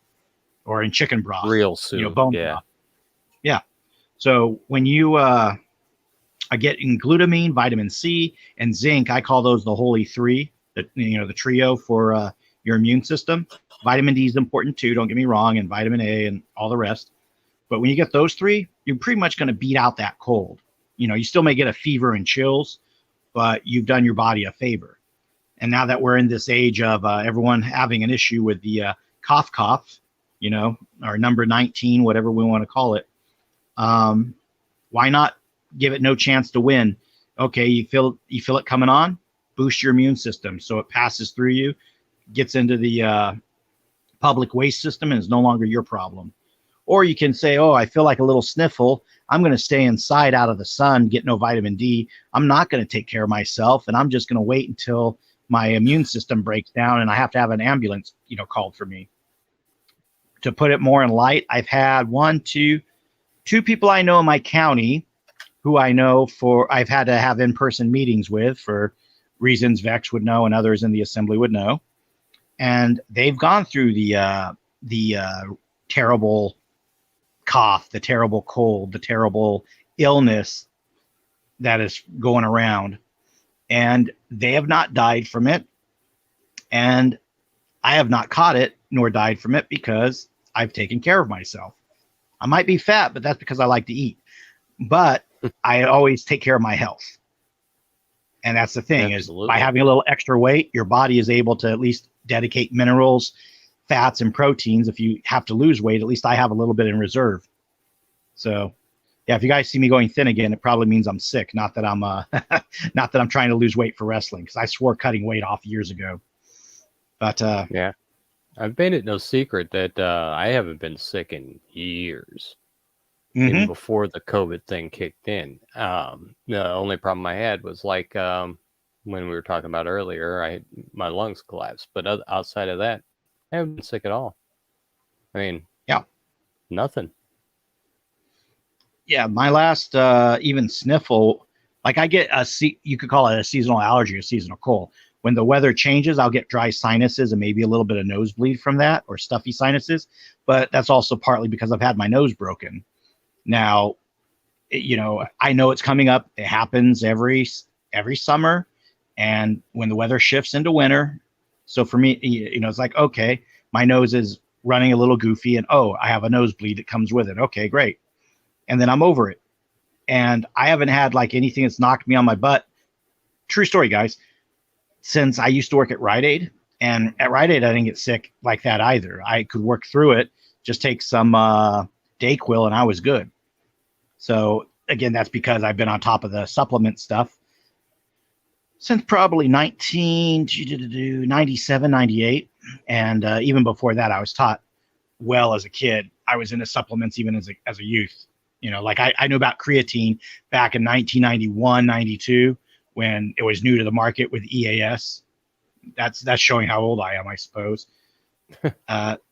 or in chicken broth. Real soup, bone broth. Yeah. So when you are getting glutamine, vitamin C, and zinc, I call those the holy three, the trio for your immune system. Vitamin D is important too, don't get me wrong, and vitamin A and all the rest. But when you get those three, you're pretty much going to beat out that cold. You still may get a fever and chills, but you've done your body a favor. And now that we're in this age of everyone having an issue with the cough, or number 19, whatever we want to call it, why not give it no chance to win? Okay, you feel it coming on, boost your immune system so it passes through you, gets into the public waste system, and is no longer your problem. Or you can say, oh, I feel like a little sniffle. I'm going to stay inside out of the sun, get no vitamin D. I'm not going to take care of myself, and I'm just going to wait until my immune system breaks down and I have to have an ambulance, called for me. To put it more in light, I've had two people I know in my county who I've had to have in-person meetings with for reasons Vex would know and others in the assembly would know. And they've gone through the terrible cough, the terrible cold, the terrible illness that is going around. And they have not died from it. And I have not caught it nor died from it because I've taken care of myself. I might be fat, but that's because I like to eat. But I always take care of my health. And that's the thing is by having a little extra weight, your body is able to at least dedicate minerals, fats, and proteins. If you have to lose weight, at least I have a little bit in reserve. So yeah, if you guys see me going thin again, it probably means I'm sick. Not that I'm not that I'm trying to lose weight for wrestling, because I swore cutting weight off years ago. But yeah, I've made it no secret that I haven't been sick in years. Even before the COVID thing kicked in. The only problem I had was like when we were talking about earlier, my lungs collapsed. But outside of that, I haven't been sick at all. I mean, yeah, nothing. Yeah, my last even sniffle, like I get you could call it a seasonal allergy or seasonal cold. When the weather changes, I'll get dry sinuses and maybe a little bit of nosebleed from that, or stuffy sinuses. But that's also partly because I've had my nose broken. Now, I know it's coming up. It happens every summer, and when the weather shifts into winter. So for me, it's like, okay, my nose is running a little goofy, and I have a nosebleed that comes with it. Okay, great. And then I'm over it. And I haven't had like anything that's knocked me on my butt. True story, guys. Since I used to work at Rite Aid, and at Rite Aid, I didn't get sick like that either. I could work through it, just take some Dayquil, and I was good. So again, that's because I've been on top of the supplement stuff since probably 1997, 98. And even before that, I was taught well as a kid. I was into supplements even as a youth. Like I knew about creatine back in 1991, 92, when it was new to the market with EAS. That's showing how old I am, I suppose. But,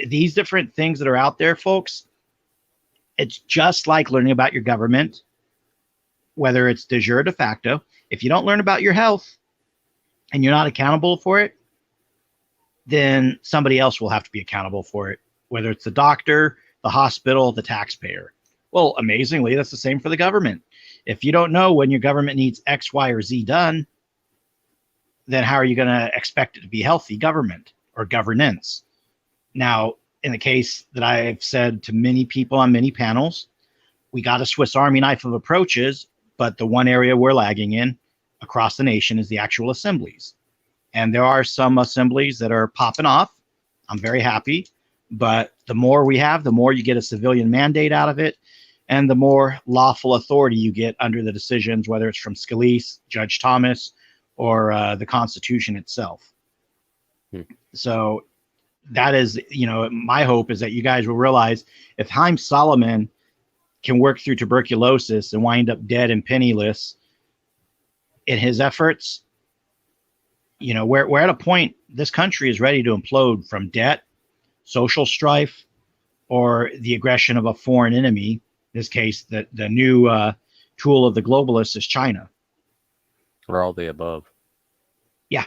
these different things that are out there, folks, it's just like learning about your government, whether it's de jure or de facto. If you don't learn about your health and you're not accountable for it, then somebody else will have to be accountable for it, whether it's the doctor, the hospital, the taxpayer. Well, amazingly, that's the same for the government. If you don't know when your government needs X, Y, or Z done, then how are you going to expect it to be healthy government or governance? Now, in the case that I've said to many people on many panels, we got a Swiss Army knife of approaches, but the one area we're lagging in across the nation is the actual assemblies. And there are some assemblies that are popping off. I'm very happy. But the more we have, the more you get a civilian mandate out of it, and the more lawful authority you get under the decisions, whether it's from Scalise, Judge Thomas, or the Constitution itself. So that is, my hope is that you guys will realize if Haim Solomon can work through tuberculosis and wind up dead and penniless in his efforts, we're at a point, this country is ready to implode from debt, social strife, or the aggression of a foreign enemy. In this case, the new tool of the globalists is China. Or all the above. Yeah,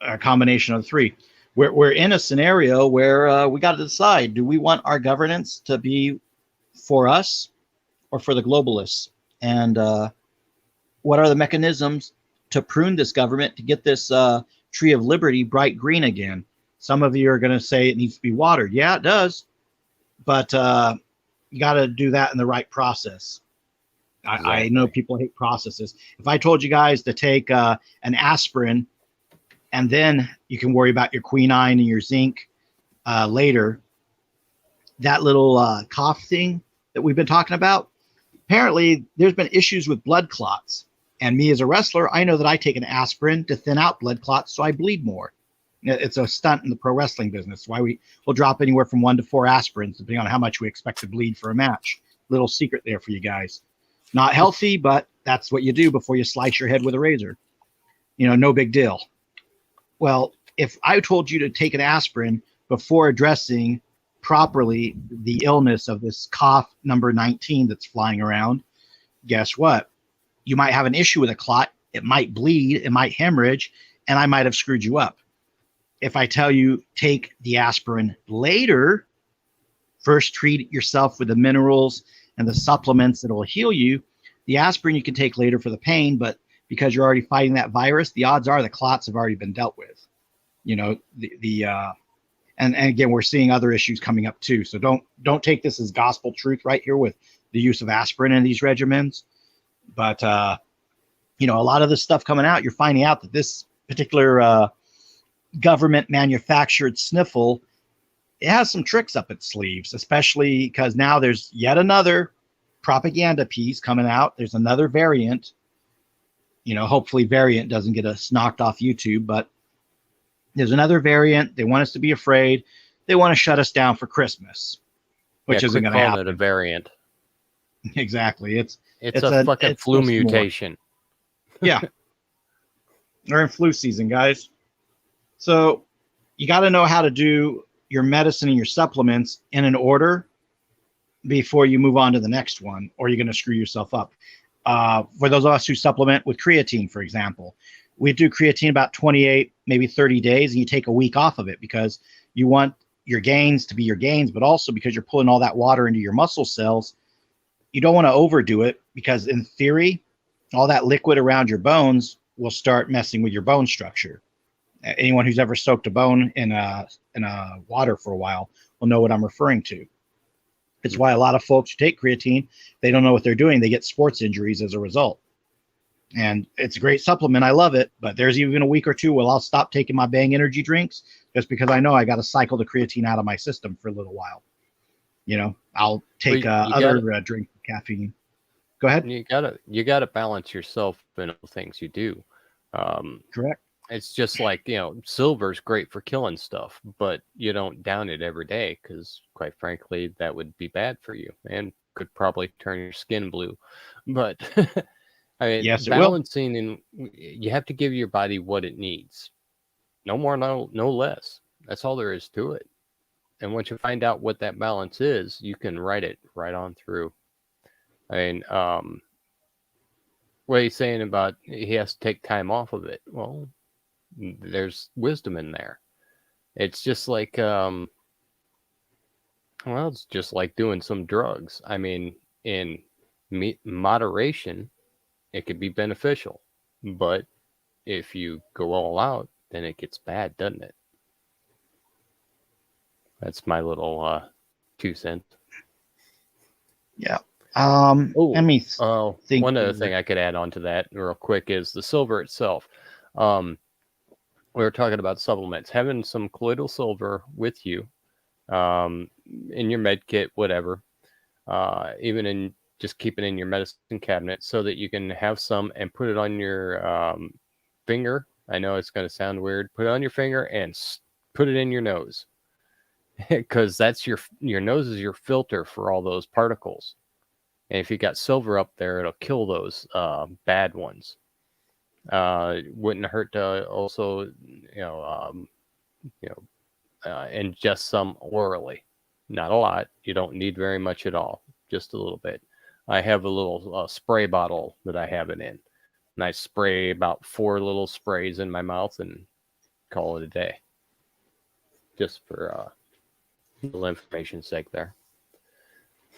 a combination of the three. We're in a scenario where we got to decide: do we want our governance to be for us or for the globalists? And what are the mechanisms to prune this government to get this tree of liberty bright green again? Some of you are going to say it needs to be watered. Yeah, it does. But you got to do that in the right process. Exactly. I know people hate processes. If I told you guys to take an aspirin and then you can worry about your quinine and your zinc later, that little cough thing that we've been talking about, apparently there's been issues with blood clots. And me as a wrestler, I know that I take an aspirin to thin out blood clots so I bleed more. It's a stunt in the pro wrestling business. Why we'll drop anywhere from 1 to 4 aspirins, depending on how much we expect to bleed for a match. Little secret there for you guys. Not healthy, but that's what you do before you slice your head with a razor. No big deal. Well, if I told you to take an aspirin before addressing properly the illness of this cough number 19 that's flying around, guess what? You might have an issue with a clot. It might bleed. It might hemorrhage. And I might have screwed you up. If I tell you take the aspirin later, first treat yourself with the minerals and the supplements that will heal you. The aspirin you can take later for the pain, but because you're already fighting that virus, the odds are the clots have already been dealt with. And again, we're seeing other issues coming up too. So don't take this as gospel truth right here with the use of aspirin in these regimens. But a lot of this stuff coming out, you're finding out that this particular government manufactured sniffle, it has some tricks up its sleeves, especially because now there's yet another propaganda piece coming out. There's another variant. Hopefully variant doesn't get us knocked off YouTube, but there's another variant. They want us to be afraid. They want to shut us down for Christmas, which isn't going to happen. It a variant. Exactly. It's a fucking flu mutation. Yeah. We're in flu season, guys. So you got to know how to do your medicine and your supplements in an order before you move on to the next one, or you're going to screw yourself up. For those of us who supplement with creatine, for example, we do creatine about 28, maybe 30 days, and you take a week off of it because you want your gains to be your gains, but also because you're pulling all that water into your muscle cells. You don't want to overdo it because in theory, all that liquid around your bones will start messing with your bone structure. Anyone who's ever soaked a bone in a water for a while will know what I'm referring to. It's why a lot of folks who take creatine, they don't know what they're doing. They get sports injuries as a result. And it's a great supplement. I love it. But there's even a week or two where I'll stop taking my Bang energy drinks just because I know I got to cycle the creatine out of my system for a little while. I'll take other drinks with caffeine. Go ahead. You gotta balance yourself in all the things you do. Correct. It's just like, silver's great for killing stuff, but you don't down it every day because, quite frankly, that would be bad for you and could probably turn your skin blue. But I mean, yes, balancing, and you have to give your body what it needs. No more, no less. That's all there is to it. And once you find out what that balance is, you can write it right on through. I mean, what he's saying about he has to take time off of it. Well, there's wisdom in there. It's just like, it's just like doing some drugs. I mean, in moderation, it could be beneficial, but if you go all out, then it gets bad, doesn't it? That's my little 2 cents. Yeah. Let me think. One other thing I could add on to that real quick is the silver itself. We were talking about supplements, having some colloidal silver with you, in your med kit, whatever, even in just keep it in your medicine cabinet so that you can have some and put it on your finger. I know it's going to sound weird. Put it on your finger and put it in your nose because that's your nose is your filter for all those particles. And if you got silver up there, it'll kill those bad ones. Wouldn't hurt to also, ingest some orally. Not a lot. You don't need very much at all. Just a little bit. I have a little spray bottle that I have it in. And I spray about 4 little sprays in my mouth and call it a day. Just for a little information's sake there.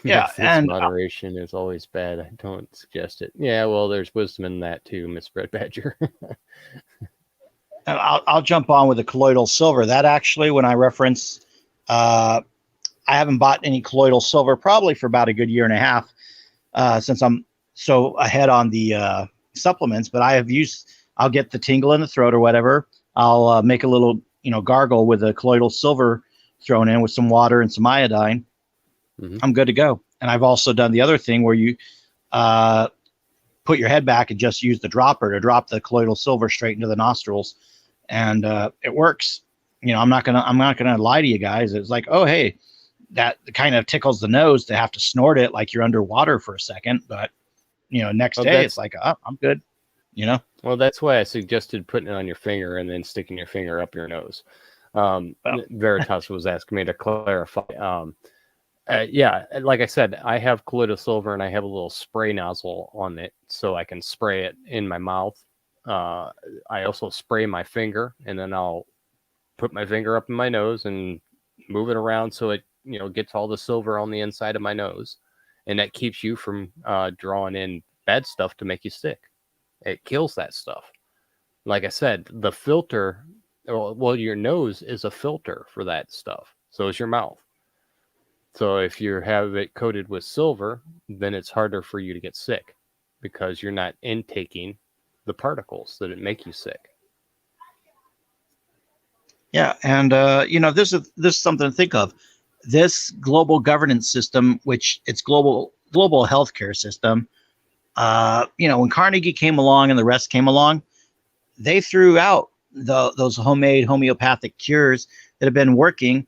Yeah, and moderation is always bad. I don't suggest it. Yeah, well, there's wisdom in that too, Miss Red Badger. I'll jump on with the colloidal silver. That actually, when I reference, I haven't bought any colloidal silver probably for about a good year and a half since I'm so ahead on the supplements. But I'll get the tingle in the throat or whatever. I'll make a little, gargle with a colloidal silver thrown in with some water and some iodine. Mm-hmm. I'm good to go. And I've also done the other thing where you put your head back and just use the dropper to drop the colloidal silver straight into the nostrils, and it works. I'm not gonna lie to you guys. It's like, oh hey, that kind of tickles the nose to have to snort it like you're underwater for a second, but next day it's like, oh, I'm good. Well, that's why I suggested putting it on your finger and then sticking your finger up your nose. Veritas was asking me to clarify. Yeah, like I said, I have colloidal silver and I have a little spray nozzle on it so I can spray it in my mouth. I also spray my finger and then I'll put my finger up in my nose and move it around so it gets all the silver on the inside of my nose, and that keeps you from drawing in bad stuff to make you sick. It kills that stuff. Like I said, the filter, well, your nose is a filter for that stuff. So is your mouth. So if you have it coated with silver, then it's harder for you to get sick because you're not intaking the particles that make you sick. Yeah, and this is something to think of. This global governance system, which it's global healthcare system. When Carnegie came along and the rest came along, they threw out those homemade homeopathic cures that have been working.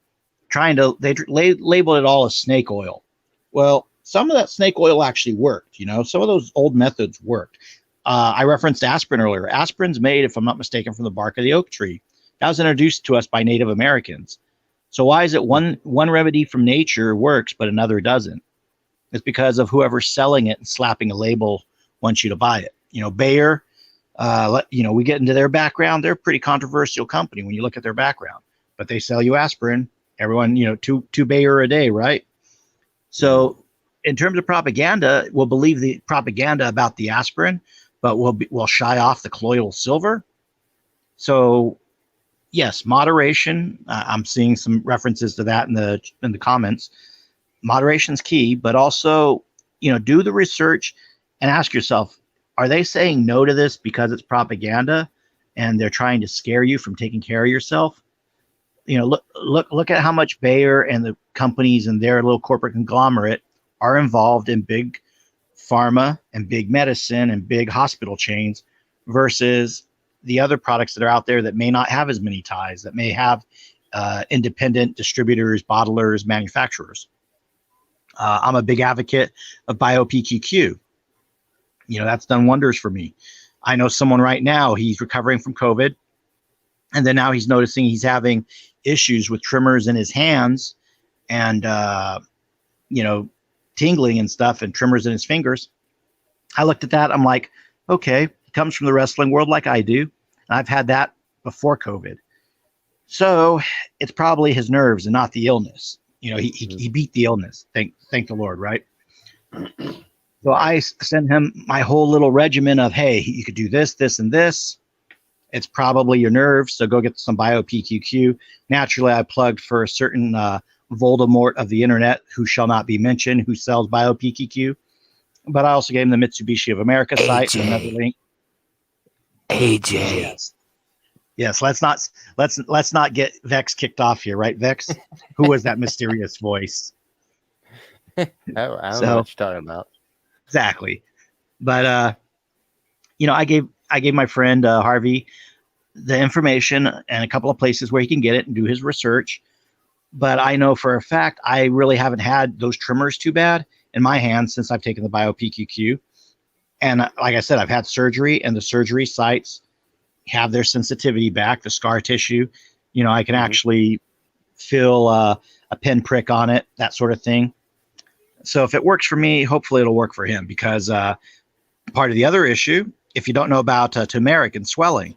They labeled it all as snake oil. Well, some of that snake oil actually worked. Some of those old methods worked. I referenced aspirin earlier. Aspirin's made, if I'm not mistaken, from the bark of the oak tree. That was introduced to us by Native Americans. So why is it one remedy from nature works, but another doesn't? It's because of whoever's selling it and slapping a label wants you to buy it. Bayer, we get into their background. They're a pretty controversial company when you look at their background, but they sell you aspirin. Everyone, two Bayer a day, right? So in terms of propaganda, we'll believe the propaganda about the aspirin, but we'll shy off the colloidal silver. So yes, moderation. I'm seeing some references to that in the comments. Moderation's key, but also, do the research and ask yourself, are they saying no to this because it's propaganda and they're trying to scare you from taking care of yourself? Look at how much Bayer and the companies and their little corporate conglomerate are involved in big pharma and big medicine and big hospital chains versus the other products that are out there that may not have as many ties, that may have independent distributors, bottlers, manufacturers. I'm a big advocate of BioPQQ. That's done wonders for me. I know someone right now, he's recovering from COVID, and then now he's noticing he's having issues with tremors in his hands and, tingling and stuff and tremors in his fingers. I looked at that. I'm like, okay, he comes from the wrestling world like I do. And I've had that before COVID. So it's probably his nerves and not the illness. He beat the illness. Thank the Lord, right? So I send him my whole little regimen of, hey, you could do this, this, and this. It's probably your nerves, so go get some BioPQQ. Naturally, I plugged for a certain Voldemort of the internet, who shall not be mentioned, who sells BioPQQ. But I also gave him the Mitsubishi of America site and another link. AJ. Yes. Let's not get Vex kicked off here, right, Vex? Who was that mysterious voice? I don't know what you're talking about. Exactly. But I gave my friend Harvey the information and a couple of places where he can get it and do his research. But I know for a fact I really haven't had those tremors too bad in my hands since I've taken the BioPQQ. And like I said, I've had surgery, and the surgery sites have their sensitivity back, the scar tissue. I can actually feel a pinprick on it, that sort of thing. So if it works for me, hopefully it'll work for him, because part of the other issue, if you don't know about Tumeric and swelling,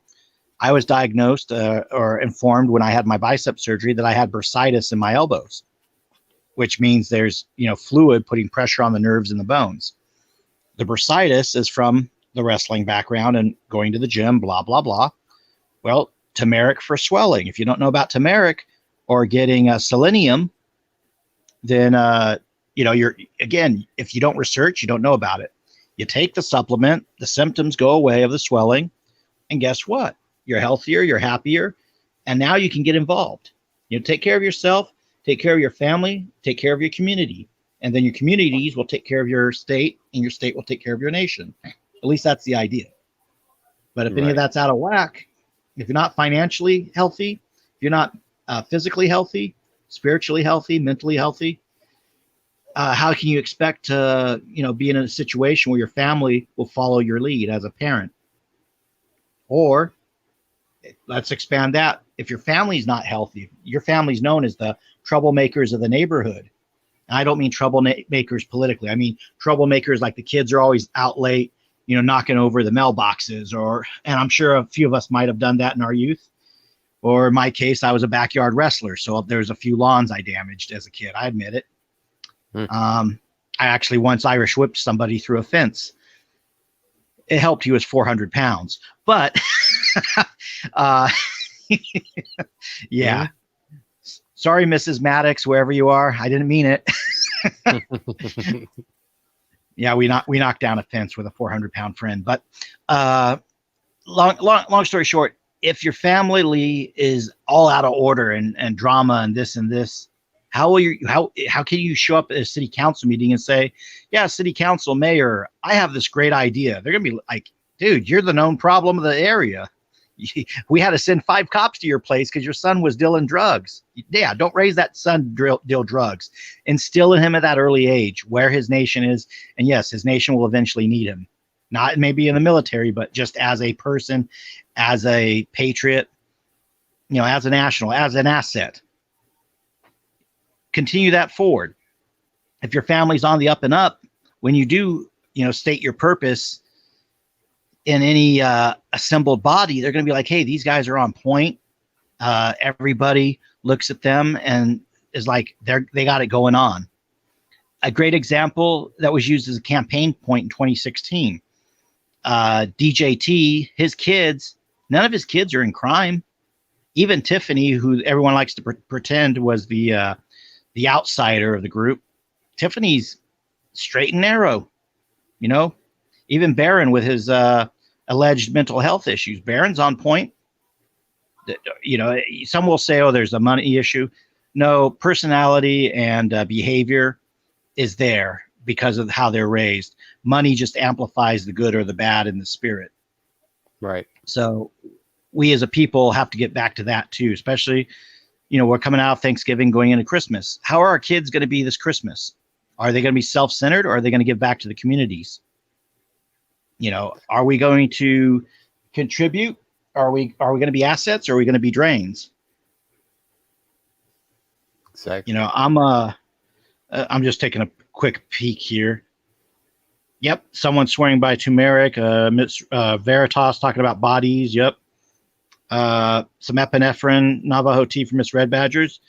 I was diagnosed or informed when I had my bicep surgery that I had bursitis in my elbows, which means there's fluid putting pressure on the nerves and the bones. The bursitis is from the wrestling background and going to the gym, blah, blah, blah. Well, turmeric for swelling. If you don't know about turmeric or getting selenium, then, if you don't research, you don't know about it. You take the supplement, the symptoms go away of the swelling, and guess what? You're healthier, you're happier, and now you can get involved. Take care of yourself, take care of your family, take care of your community, and then your communities will take care of your state, and your state will take care of your nation. At least that's the idea. But if any of that's out of whack, if you're not financially healthy, if you're not physically healthy, spiritually healthy, mentally healthy, how can you expect to, be in a situation where your family will follow your lead as a parent? Or let's expand that. If your family's not healthy, your family's known as the troublemakers of the neighborhood. And I don't mean troublemakers politically. I mean troublemakers like the kids are always out late, knocking over the mailboxes, and I'm sure a few of us might have done that in our youth. Or in my case, I was a backyard wrestler, so there's a few lawns I damaged as a kid. I admit it. I actually once Irish whipped somebody through a fence. It helped he was 400 pounds. But, yeah. Mhm. Sorry, Mrs. Maddox, wherever you are. I didn't mean it. Yeah, we knocked down a fence with a 400-pound friend. But long story short, if your family is all out of order and drama and this, how can you show up at a city council meeting and say, yeah, city council, mayor, I have this great idea? They're gonna be like, dude, you're the known problem of the area. We had to send 5 cops to your place because your son was dealing drugs. Yeah, don't raise that son deal drugs. Instill in him at that early age where his nation is, and yes, his nation will eventually need him. Not maybe in the military, but just as a person, as a patriot, as a national, as an asset. Continue that forward. If your family's on the up and up, when you do, state your purpose in any assembled body, they're going to be like, hey, these guys are on point. Everybody looks at them and is like, they got it going on. A great example that was used as a campaign point in 2016. DJT, his kids, none of his kids are in crime. Even Tiffany, who everyone likes to pretend was the outsider of the group, Tiffany's straight and narrow. Even Barron with his alleged mental health issues, Barron's on point. Some will say, oh, there's a money issue. No, personality and behavior is there because of how they're raised. Money just amplifies the good or the bad in the spirit. Right. So we as a people have to get back to that too, especially, we're coming out of Thanksgiving, going into Christmas. How are our kids going to be this Christmas? Are they going to be self-centered, or are they going to give back to the communities? Are we going to contribute? Are we going to be assets, or are we going to be drains? Exactly. I'm just taking a quick peek here. Yep, someone swearing by Tumeric. Miss Veritas talking about bodies. Yep. Some epinephrine, Navajo tea for Miss Red Badgers.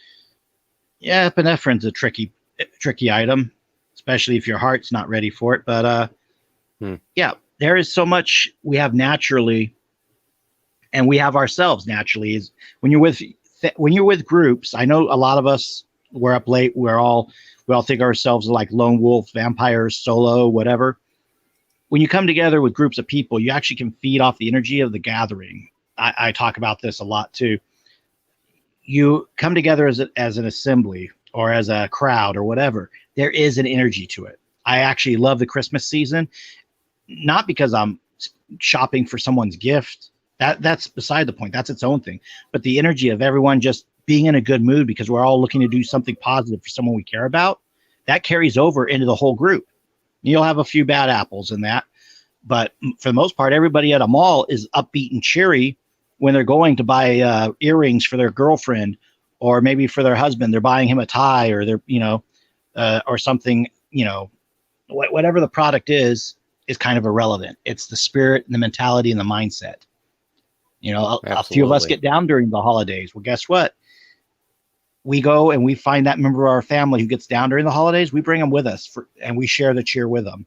Yeah, epinephrine's a tricky item, especially if your heart's not ready for it. But yeah, there is so much we have naturally, and we have ourselves naturally. Is when you're with groups. I know a lot of us, we're up late. We all think of ourselves like lone wolf, vampires, solo, whatever. When you come together with groups of people, you actually can feed off the energy of the gathering. I talk about this a lot too. You come together as an assembly or as a crowd or whatever. There is an energy to it. I actually love the Christmas season, not because I'm shopping for someone's gift. That's beside the point. That's its own thing. But the energy of everyone just being in a good mood because we're all looking to do something positive for someone we care about, that carries over into the whole group. You'll have a few bad apples in that, but for the most part, everybody at a mall is upbeat and cheery when they're going to buy earrings for their girlfriend, or maybe for their husband. They're buying him a tie, or they're or something. Whatever the product is kind of irrelevant. It's the spirit and the mentality and the mindset. A few of us get down during the holidays. Well, guess what? We go and we find that member of our family who gets down during the holidays. We bring them with us and we share the cheer with them.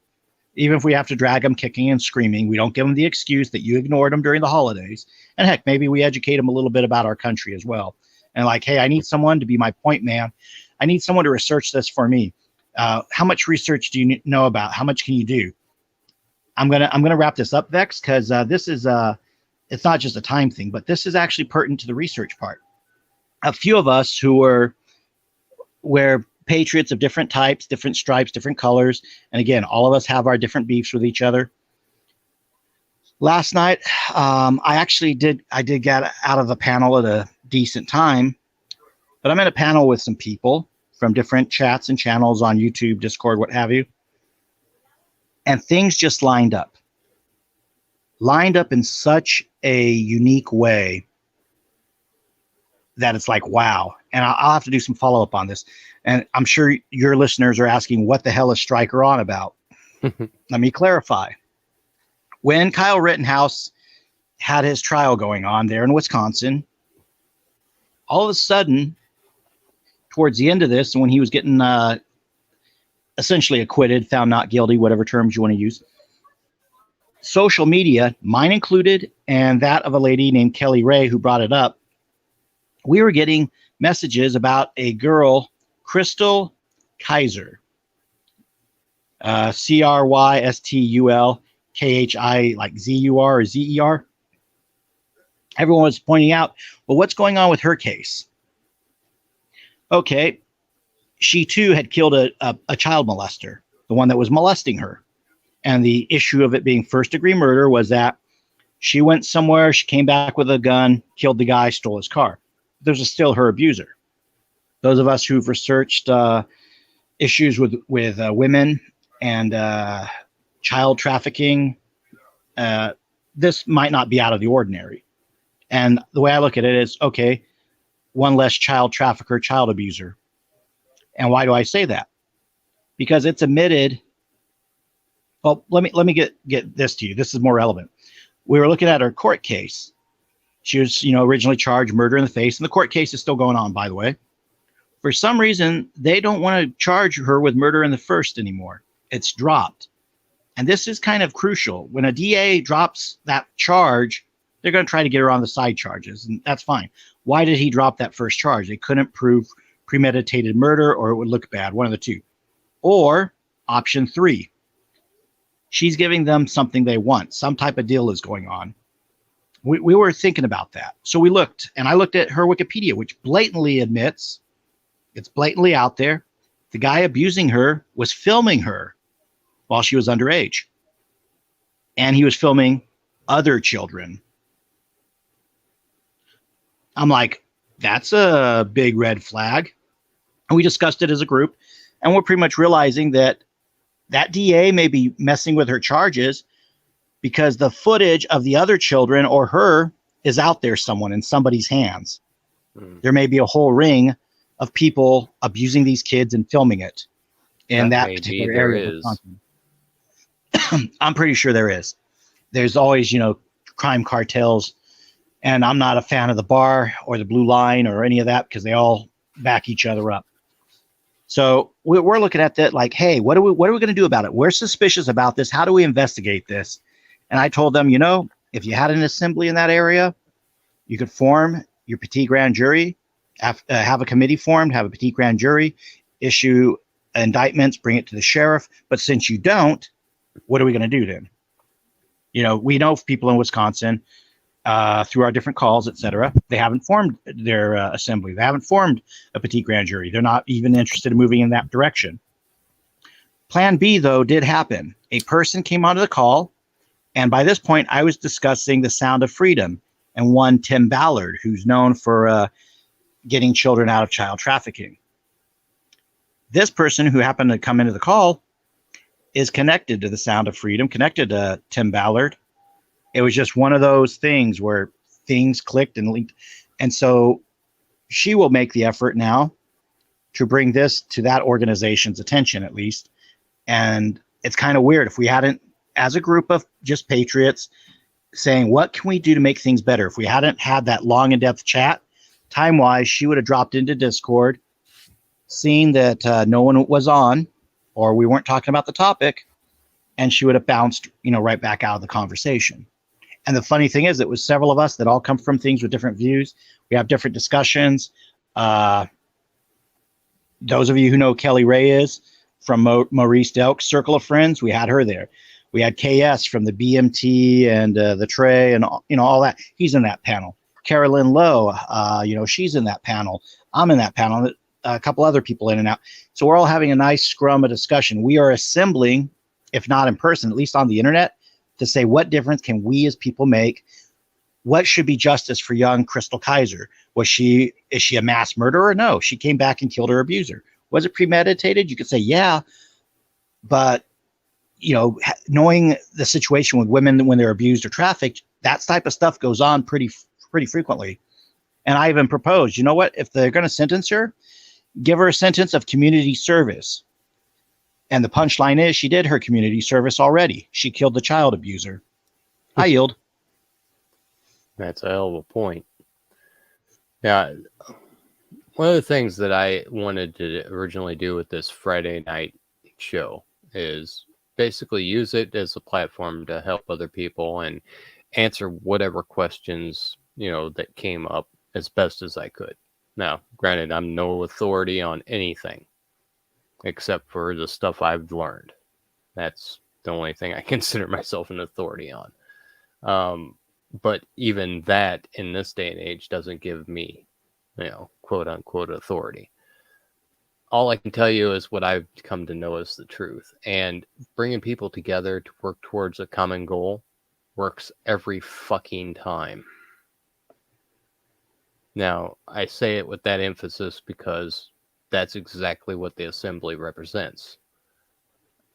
Even if we have to drag them kicking and screaming, we don't give them the excuse that you ignored them during the holidays. And heck, maybe we educate them a little bit about our country as well. And like, hey, I need someone to be my point man. I need someone to research this for me. How much research do you know about? How much can you do? I'm gonna wrap this up, Vex, because this is it's not just a time thing, but this is actually pertinent to the research part. A few of us who we're patriots of different types, different stripes, different colors, and again, all of us have our different beefs with each other. Last night, I did get out of the panel at a decent time, but I'm in a panel with some people from different chats and channels on YouTube, Discord, what have you, and things just lined up in such a unique way that it's like, wow. And I'll have to do some follow-up on this. And I'm sure your listeners are asking, what the hell is Stryker on about? Let me clarify. When Kyle Rittenhouse had his trial going on there in Wisconsin, all of a sudden, towards the end of this, when he was getting essentially acquitted, found not guilty, whatever terms you want to use, social media, mine included, and that of a lady named Kelly Ray who brought it up, we were getting messages about a girl, Crystal Kaiser, Crystul, like Zur or Zer. Everyone was pointing out, well, what's going on with her case? Okay, she too had killed a child molester, the one that was molesting her. And the issue of it being first-degree murder was that she went somewhere, she came back with a gun, killed the guy, stole his car. Those are still her abuser. Those of us who've researched issues with women and child trafficking, this might not be out of the ordinary. And the way I look at it is, okay, one less child trafficker, child abuser. And why do I say that? Because it's admitted. Well, let me get this to you. This is more relevant. We were looking at her court case. She was, originally charged murder in the face, and the court case is still going on, by the way. For some reason, they don't want to charge her with murder in the first anymore. It's dropped. And this is kind of crucial. When a DA drops that charge, they're going to try to get her on the side charges, and that's fine. Why did he drop that first charge? They couldn't prove premeditated murder, or it would look bad, one of the two. Or option 3, she's giving them something they want. Some type of deal is going on. We were thinking about that. So we looked, and I looked at her Wikipedia, which blatantly admits, it's blatantly out there, the guy abusing her was filming her while she was underage. And he was filming other children. I'm like, that's a big red flag. And we discussed it as a group, and we're pretty much realizing that DA may be messing with her charges because the footage of the other children or her is out there in somebody's hands. There may be a whole ring of people abusing these kids and filming it in that particular area. I'm pretty sure there is. There's always, crime cartels, and I'm not a fan of the bar or the blue line or any of that because they all back each other up. So we're looking at that like, hey, what are we going to do about it? We're suspicious about this. How do we investigate this? And I told them, if you had an assembly in that area, you could form your petit grand jury, have a committee formed, have a petit grand jury, issue indictments, bring it to the sheriff. But since you don't, what are we going to do then? We know people in Wisconsin, through our different calls, et cetera, they haven't formed their assembly. They haven't formed a petit grand jury. They're not even interested in moving in that direction. Plan B, though, did happen. A person came onto the call, and by this point, I was discussing the Sound of Freedom and one Tim Ballard, who's known for getting children out of child trafficking. This person who happened to come into the call is connected to the Sound of Freedom, connected to Tim Ballard. It was just one of those things where things clicked and linked. And so she will make the effort now to bring this to that organization's attention, at least. And it's kind of weird if we hadn't, as a group of just patriots, saying, what can we do to make things better? If we hadn't had that long in-depth chat, time-wise, she would have dropped into Discord, seen that no one was on, or we weren't talking about the topic, and she would have bounced, right back out of the conversation. And the funny thing is, it was several of us that all come from things with different views. We have different discussions. Those of you who know Kelly Ray is from Maurice Delk's Circle of Friends, we had her there. We had KS from the BMT and the Trey and all that. He's in that panel. Carolyn Lowe, she's in that panel. I'm in that panel. A couple other people in and out. So we're all having a nice scrum of discussion. We are assembling, if not in person, at least on the internet, to say what difference can we as people make? What should be justice for young Crystal Kaiser? Is she a mass murderer? No, she came back and killed her abuser. Was it premeditated? You could say, yeah, but knowing the situation with women when they're abused or trafficked, that type of stuff goes on pretty frequently. And I even proposed, you know what? If they're going to sentence her, give her a sentence of community service. And the punchline is she did her community service already. She killed the child abuser. I yield. That's a hell of a point. Yeah. One of the things that I wanted to originally do with this Friday night show is basically use it as a platform to help other people and answer whatever questions, that came up as best as I could. Now, granted, I'm no authority on anything except for the stuff I've learned. That's the only thing I consider myself an authority on. But even that in this day and age doesn't give me, quote unquote authority. All I can tell you is what I've come to know is the truth. And bringing people together to work towards a common goal works every fucking time. Now, I say it with that emphasis because that's exactly what the assembly represents.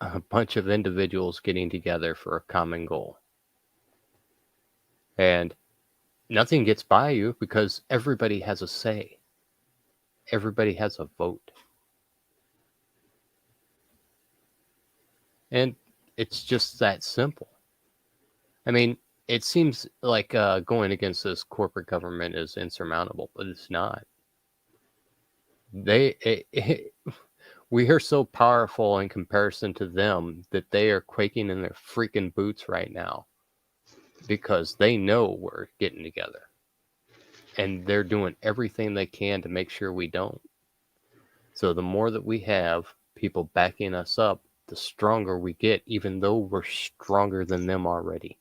A bunch of individuals getting together for a common goal. And nothing gets by you because everybody has a say. Everybody has a vote. And it's just that simple. I mean, it seems like going against this corporate government is insurmountable, but it's not. We are so powerful in comparison to them that they are quaking in their freaking boots right now because they know we're getting together. And they're doing everything they can to make sure we don't. So the more that we have people backing us up, the stronger we get, even though we're stronger than them already.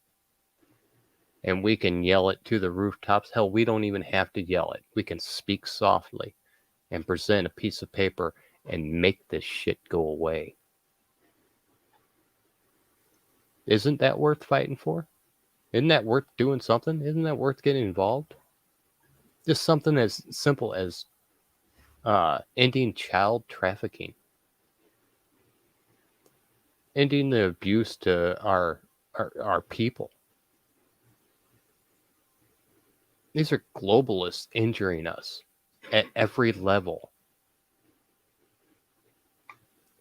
And we can yell it to the rooftops. Hell, we don't even have to yell it. We can speak softly and present a piece of paper and make this shit go away. Isn't that worth fighting for? Isn't that worth doing something? Isn't that worth getting involved? Just something as simple as ending child trafficking. Ending the abuse to our people. These are globalists injuring us at every level.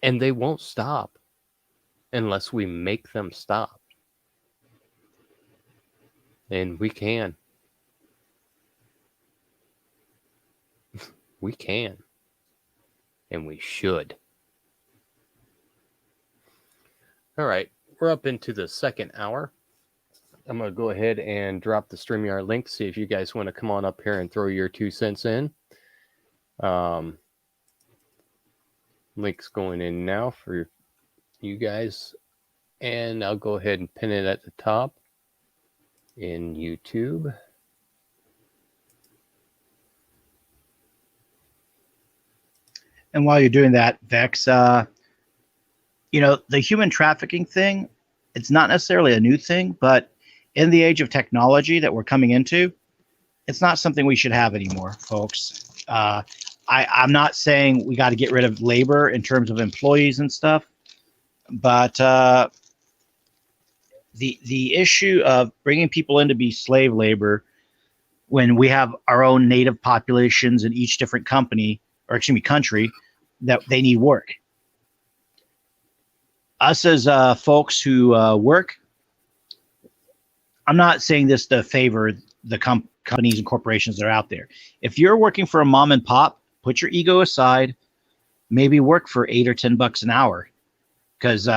And they won't stop unless we make them stop. And we can. We can. And we should. All right, we're up into the second hour. I'm going to go ahead and drop the StreamYard link, see if you guys want to come on up here and throw your 2 cents in. Link's going in now for you guys. And I'll go ahead and pin it at the top in YouTube. And while you're doing that, Vex, the human trafficking thing, it's not necessarily a new thing, but in the age of technology that we're coming into, it's not something we should have anymore, folks. I'm not saying we got to get rid of labor in terms of employees and stuff, but the issue of bringing people in to be slave labor when we have our own native populations in each different country, that they need work. Us as folks who work, I'm not saying this to favor the companies and corporations that are out there. If you're working for a mom and pop, put your ego aside, maybe work for $8 or $10 an hour. Because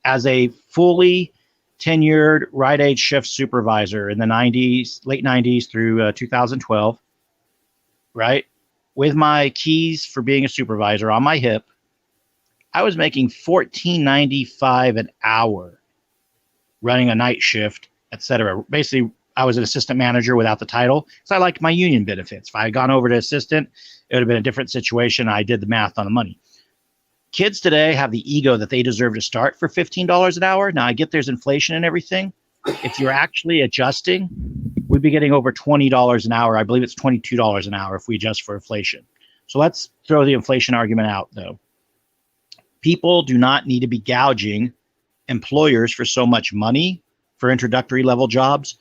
as a fully tenured ride age shift supervisor in the late 90s through 2012, right? With my keys for being a supervisor on my hip, I was making $14.95 an hour running a night shift, etc. Basically, I was an assistant manager without the title because I liked my union benefits. If I had gone over to assistant, it would have been a different situation. I did the math on the money. Kids today have the ego that they deserve to start for $15 an hour. Now, I get there's inflation and everything. If you're actually adjusting, we'd be getting over $20 an hour. I believe it's $22 an hour if we adjust for inflation. So let's throw the inflation argument out, though. People do not need to be gouging employers for so much money for introductory level jobs,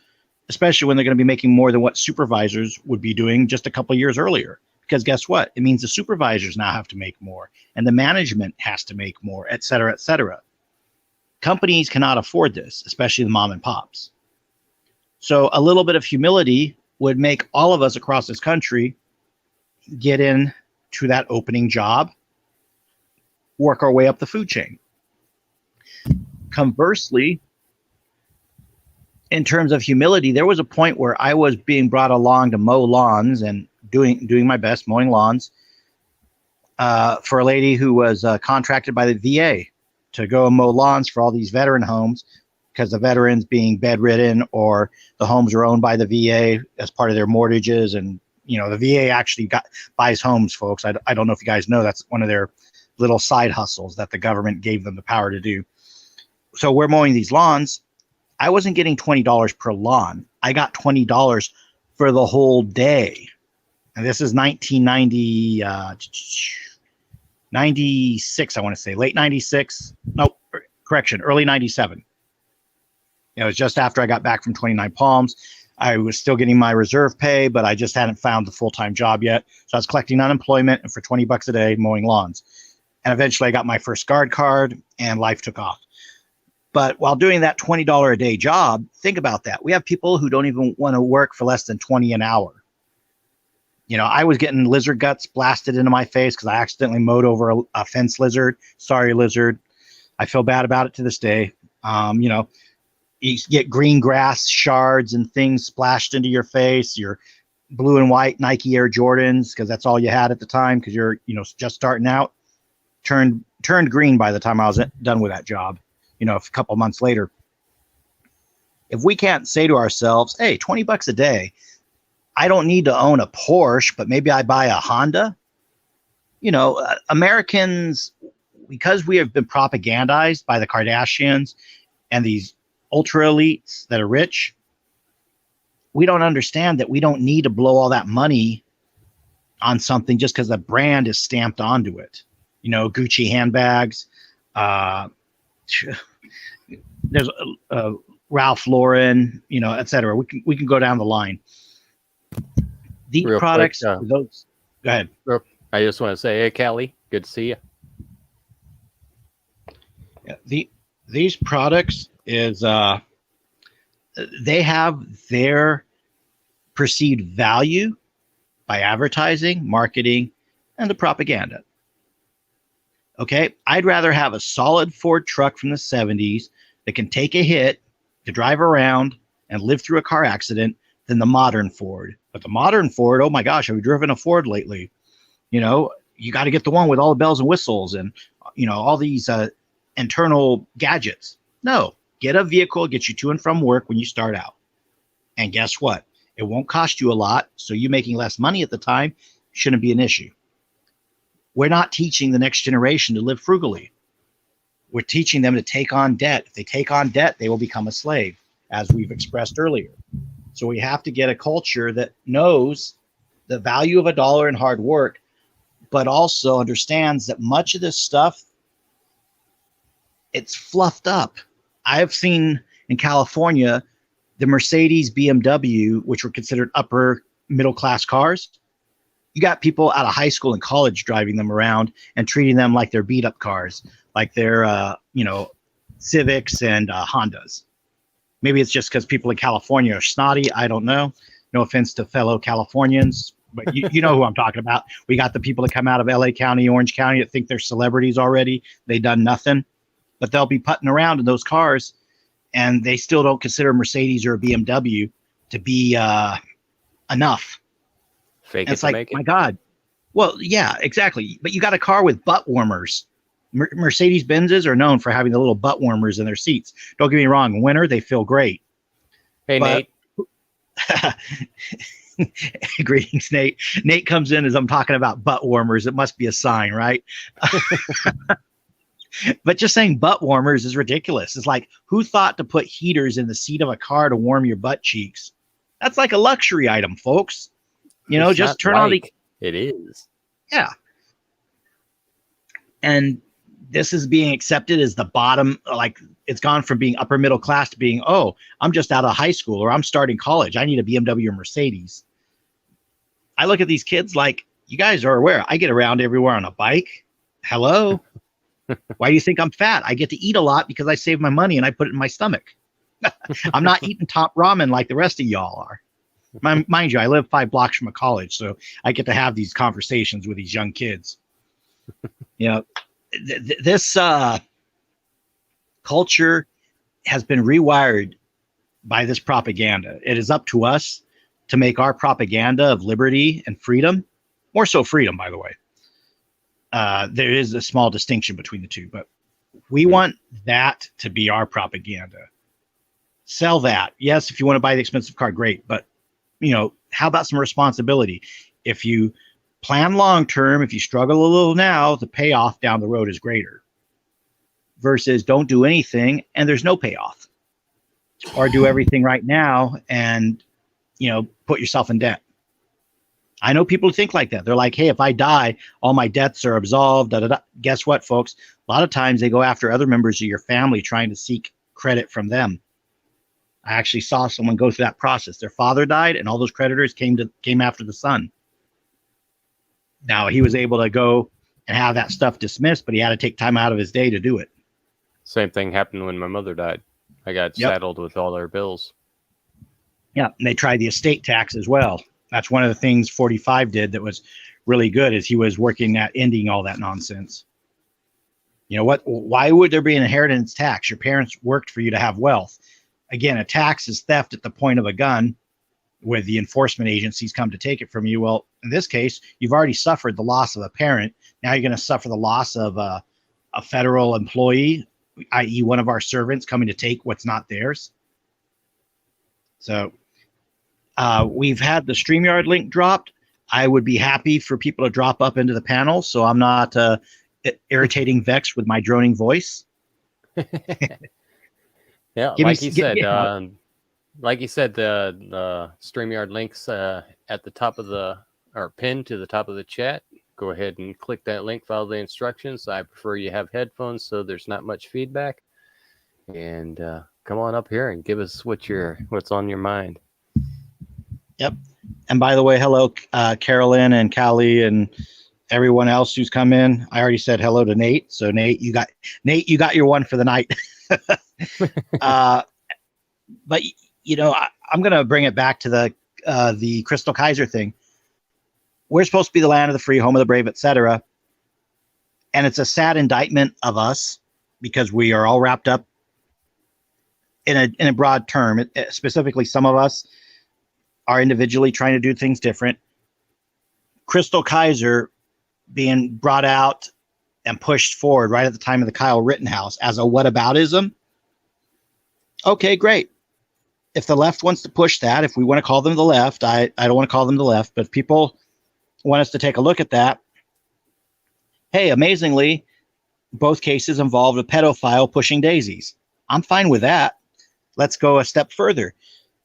especially when they're going to be making more than what supervisors would be doing just a couple of years earlier. Because guess what? It means the supervisors now have to make more and the management has to make more, et cetera, et cetera. Companies cannot afford this, especially the mom and pops. So a little bit of humility would make all of us across this country get in to that opening job, work our way up the food chain. Conversely, in terms of humility, there was a point where I was being brought along to mow lawns and doing my best mowing lawns for a lady who was contracted by the VA to go and mow lawns for all these veteran homes, because the veterans being bedridden or the homes are owned by the VA as part of their mortgages. And, the VA actually buys homes, folks. I don't know if you guys know, that's one of their little side hustles that the government gave them the power to do. So we're mowing these lawns. I wasn't getting $20 per lawn. I got $20 for the whole day. And this is 1990, 96, I want to say, late 96. No, correction, early 97. It was just after I got back from 29 Palms. I was still getting my reserve pay, but I just hadn't found the full-time job yet. So I was collecting unemployment and for $20 a day mowing lawns. And eventually I got my first guard card and life took off. But while doing that $20 a day job, think about that. We have people who don't even want to work for less than $20 an hour. I was getting lizard guts blasted into my face because I accidentally mowed over a fence lizard. Sorry, lizard. I feel bad about it to this day. You get green grass shards and things splashed into your face, your blue and white Nike Air Jordans, because that's all you had at the time because you're, just starting out, turned green by the time I was done with that job, a couple months later. If we can't say to ourselves, hey, $20 a day, I don't need to own a Porsche, but maybe I buy a Honda. Americans, because we have been propagandized by the Kardashians and these ultra elites that are rich, we don't understand that we don't need to blow all that money on something just because the brand is stamped onto it. Gucci handbags, there's Ralph Lauren, et cetera. We can go down the line. These Real products, quick, those. Go ahead. I just want to say, hey, Callie, good to see you. Yeah, these products is they have their perceived value by advertising, marketing, and the propaganda. Okay, I'd rather have a solid Ford truck from the 70s that can take a hit, to drive around and live through a car accident than the modern Ford. But the modern Ford, oh my gosh, have you driven a Ford lately? You got to get the one with all the bells and whistles and, all these internal gadgets. No, get a vehicle, get you to and from work when you start out. And guess what? It won't cost you a lot. So you making less money at the time shouldn't be an issue. We're not teaching the next generation to live frugally. We're teaching them to take on debt. If they take on debt, they will become a slave, as we've expressed earlier. So we have to get a culture that knows the value of a dollar in hard work, but also understands that much of this stuff, it's fluffed up. I've seen in California, the Mercedes, BMW, which were considered upper middle class cars. You got people out of high school and college driving them around and treating them like they're beat up cars, like they're, Civics and Hondas. Maybe it's just because people in California are snotty. I don't know. No offense to fellow Californians, but you know who I'm talking about. We got the people that come out of LA County, Orange County that think they're celebrities already. They done nothing, but they'll be putting around in those cars and they still don't consider a Mercedes or a BMW to be enough. Fake and it it's to like, make it. my God. Well, yeah, exactly. But you got a car with butt warmers. Mercedes Benzes are known for having the little butt warmers in their seats. Don't get me wrong. In winter, they feel great. Hey, But- Nate. Greetings, Nate. Nate comes in as I'm talking about butt warmers. It must be a sign, right? But just saying butt warmers is ridiculous. It's like, who thought to put heaters in the seat of a car to warm your butt cheeks? That's like a luxury item, folks. It's Just not turn on the... like it is. Yeah. And this is being accepted as the bottom, like it's gone from being upper middle class to being, oh, I'm just out of high school or I'm starting college. I need a BMW or Mercedes. I look at these kids like, you guys are aware. I get around everywhere on a bike. Hello? Why do you think I'm fat? I get to eat a lot because I save my money and I put it in my stomach. I'm not eating top ramen like the rest of y'all are. Mind you, I live 5 blocks from a college, so I get to have these conversations with these young kids. This culture has been rewired by this propaganda. It is up to us to make our propaganda of liberty and freedom, more so freedom, by the way. There is a small distinction between the two, but we want that to be our propaganda. Sell that. Yes, if you want to buy the expensive car, great. But, how about some responsibility? If you plan long term, if you struggle a little now, the payoff down the road is greater. Versus don't do anything and there's no payoff. Or do everything right now and, put yourself in debt. I know people think like that. They're like, hey, if I die, all my debts are absolved. Da, da, da. Guess what, folks? A lot of times they go after other members of your family trying to seek credit from them. I actually saw someone go through that process. Their father died, and all those creditors came after the son. Now, he was able to go and have that stuff dismissed, but he had to take time out of his day to do it. Same thing happened when my mother died. I got saddled with all their bills. Yeah, and they tried the estate tax as well. That's one of the things 45 did that was really good, is he was working at ending all that nonsense. You know what? Why would there be an inheritance tax? Your parents worked for you to have wealth. Again, a tax is theft at the point of a gun, where the enforcement agencies come to take it from you. Well, in this case, you've already suffered the loss of a parent. Now you're going to suffer the loss of a federal employee, i.e. one of our servants coming to take what's not theirs. So we've had the StreamYard link dropped. I would be happy for people to drop up into the panel so I'm not irritating Vex with my droning voice. Yeah, like you said, the StreamYard links at the top of pinned to the top of the chat. Go ahead and click that link, follow the instructions. I prefer you have headphones so there's not much feedback. And come on up here and give us what's on your mind. Yep. And by the way, hello, Carolyn and Callie and everyone else who's come in. I already said hello to Nate. So Nate, you got your one for the night. But I'm going to bring it back to the Crystal Kaiser thing. We're supposed to be the land of the free, home of the brave, etc. And it's a sad indictment of us because we are all wrapped up in a broad term. Specifically, some of us are individually trying to do things different. Crystal Kaiser being brought out and pushed forward right at the time of the Kyle Rittenhouse as a whataboutism. Okay, great. If the left wants to push that, if we want to call them the left, I don't want to call them the left, but if people want us to take a look at that, hey, amazingly, both cases involved a pedophile pushing daisies. I'm fine with that. Let's go a step further.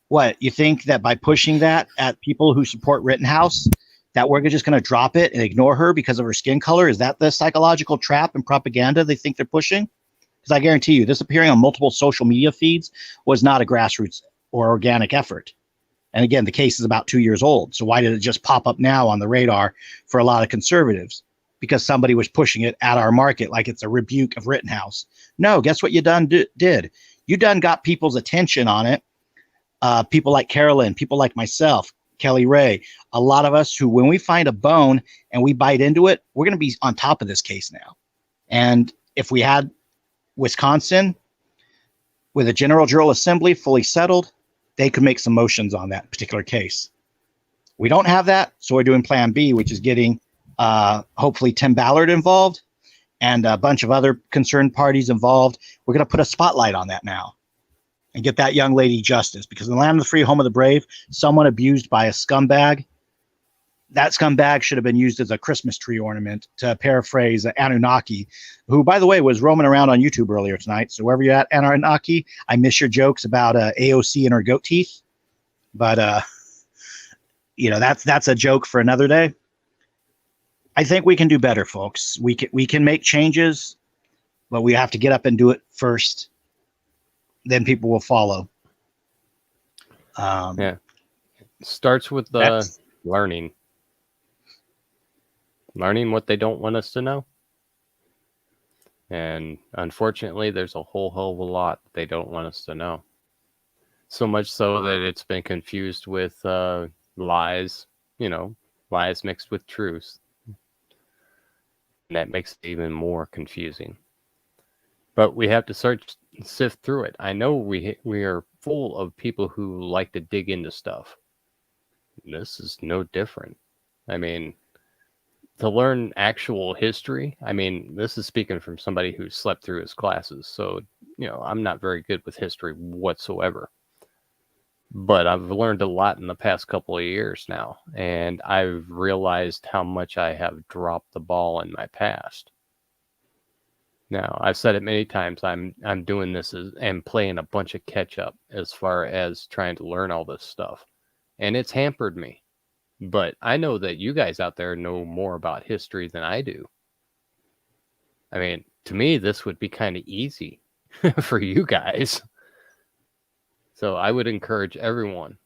What, you think that by pushing that at people who support Rittenhouse, that we're just going to drop it and ignore her because of her skin color? Is that the psychological trap and propaganda they think they're pushing? Because I guarantee you, this appearing on multiple social media feeds was not a grassroots or organic effort. And again, the case is about 2 years old. So why did it just pop up now on the radar for a lot of conservatives? Because somebody was pushing it at our market like it's a rebuke of Rittenhouse. No, guess what you done did? You done got people's attention on it. People like Carolyn, people like myself, Kelly Ray, a lot of us who, when we find a bone and we bite into it, we're going to be on top of this case now. And if we had Wisconsin with a general jural assembly fully settled, they could make some motions on that particular case. We don't have that, so we're doing plan B, which is getting hopefully Tim Ballard involved and a bunch of other concerned parties involved. We're going to put a spotlight on that now and get that young lady justice, because in the land of the free, home of the brave, someone abused by a scumbag, that scumbag should have been used as a Christmas tree ornament, to paraphrase Anunnaki, who, by the way, was roaming around on YouTube earlier tonight. So wherever you're at, Anunnaki, I miss your jokes about AOC and her goat teeth. But, that's a joke for another day. I think we can do better, folks. We can make changes, but we have to get up and do it first. Then people will follow. Yeah. Starts with learning what they don't want us to know. And unfortunately, there's a whole hell of a lot they don't want us to know. So much so that it's been confused with lies, lies mixed with truth. And that makes it even more confusing. But we have to sift through it. I know we are full of people who like to dig into stuff. This is no different. I mean, to learn actual history, I mean, this is speaking from somebody who slept through his classes. So, I'm not very good with history whatsoever. But I've learned a lot in the past couple of years now, and I've realized how much I have dropped the ball in my past. Now, I've said it many times. I'm doing this and playing a bunch of catch up as far as trying to learn all this stuff, and it's hampered me. But I know that you guys out there know more about history than I do. I mean, to me, this would be kind of easy for you guys. So I would encourage everyone.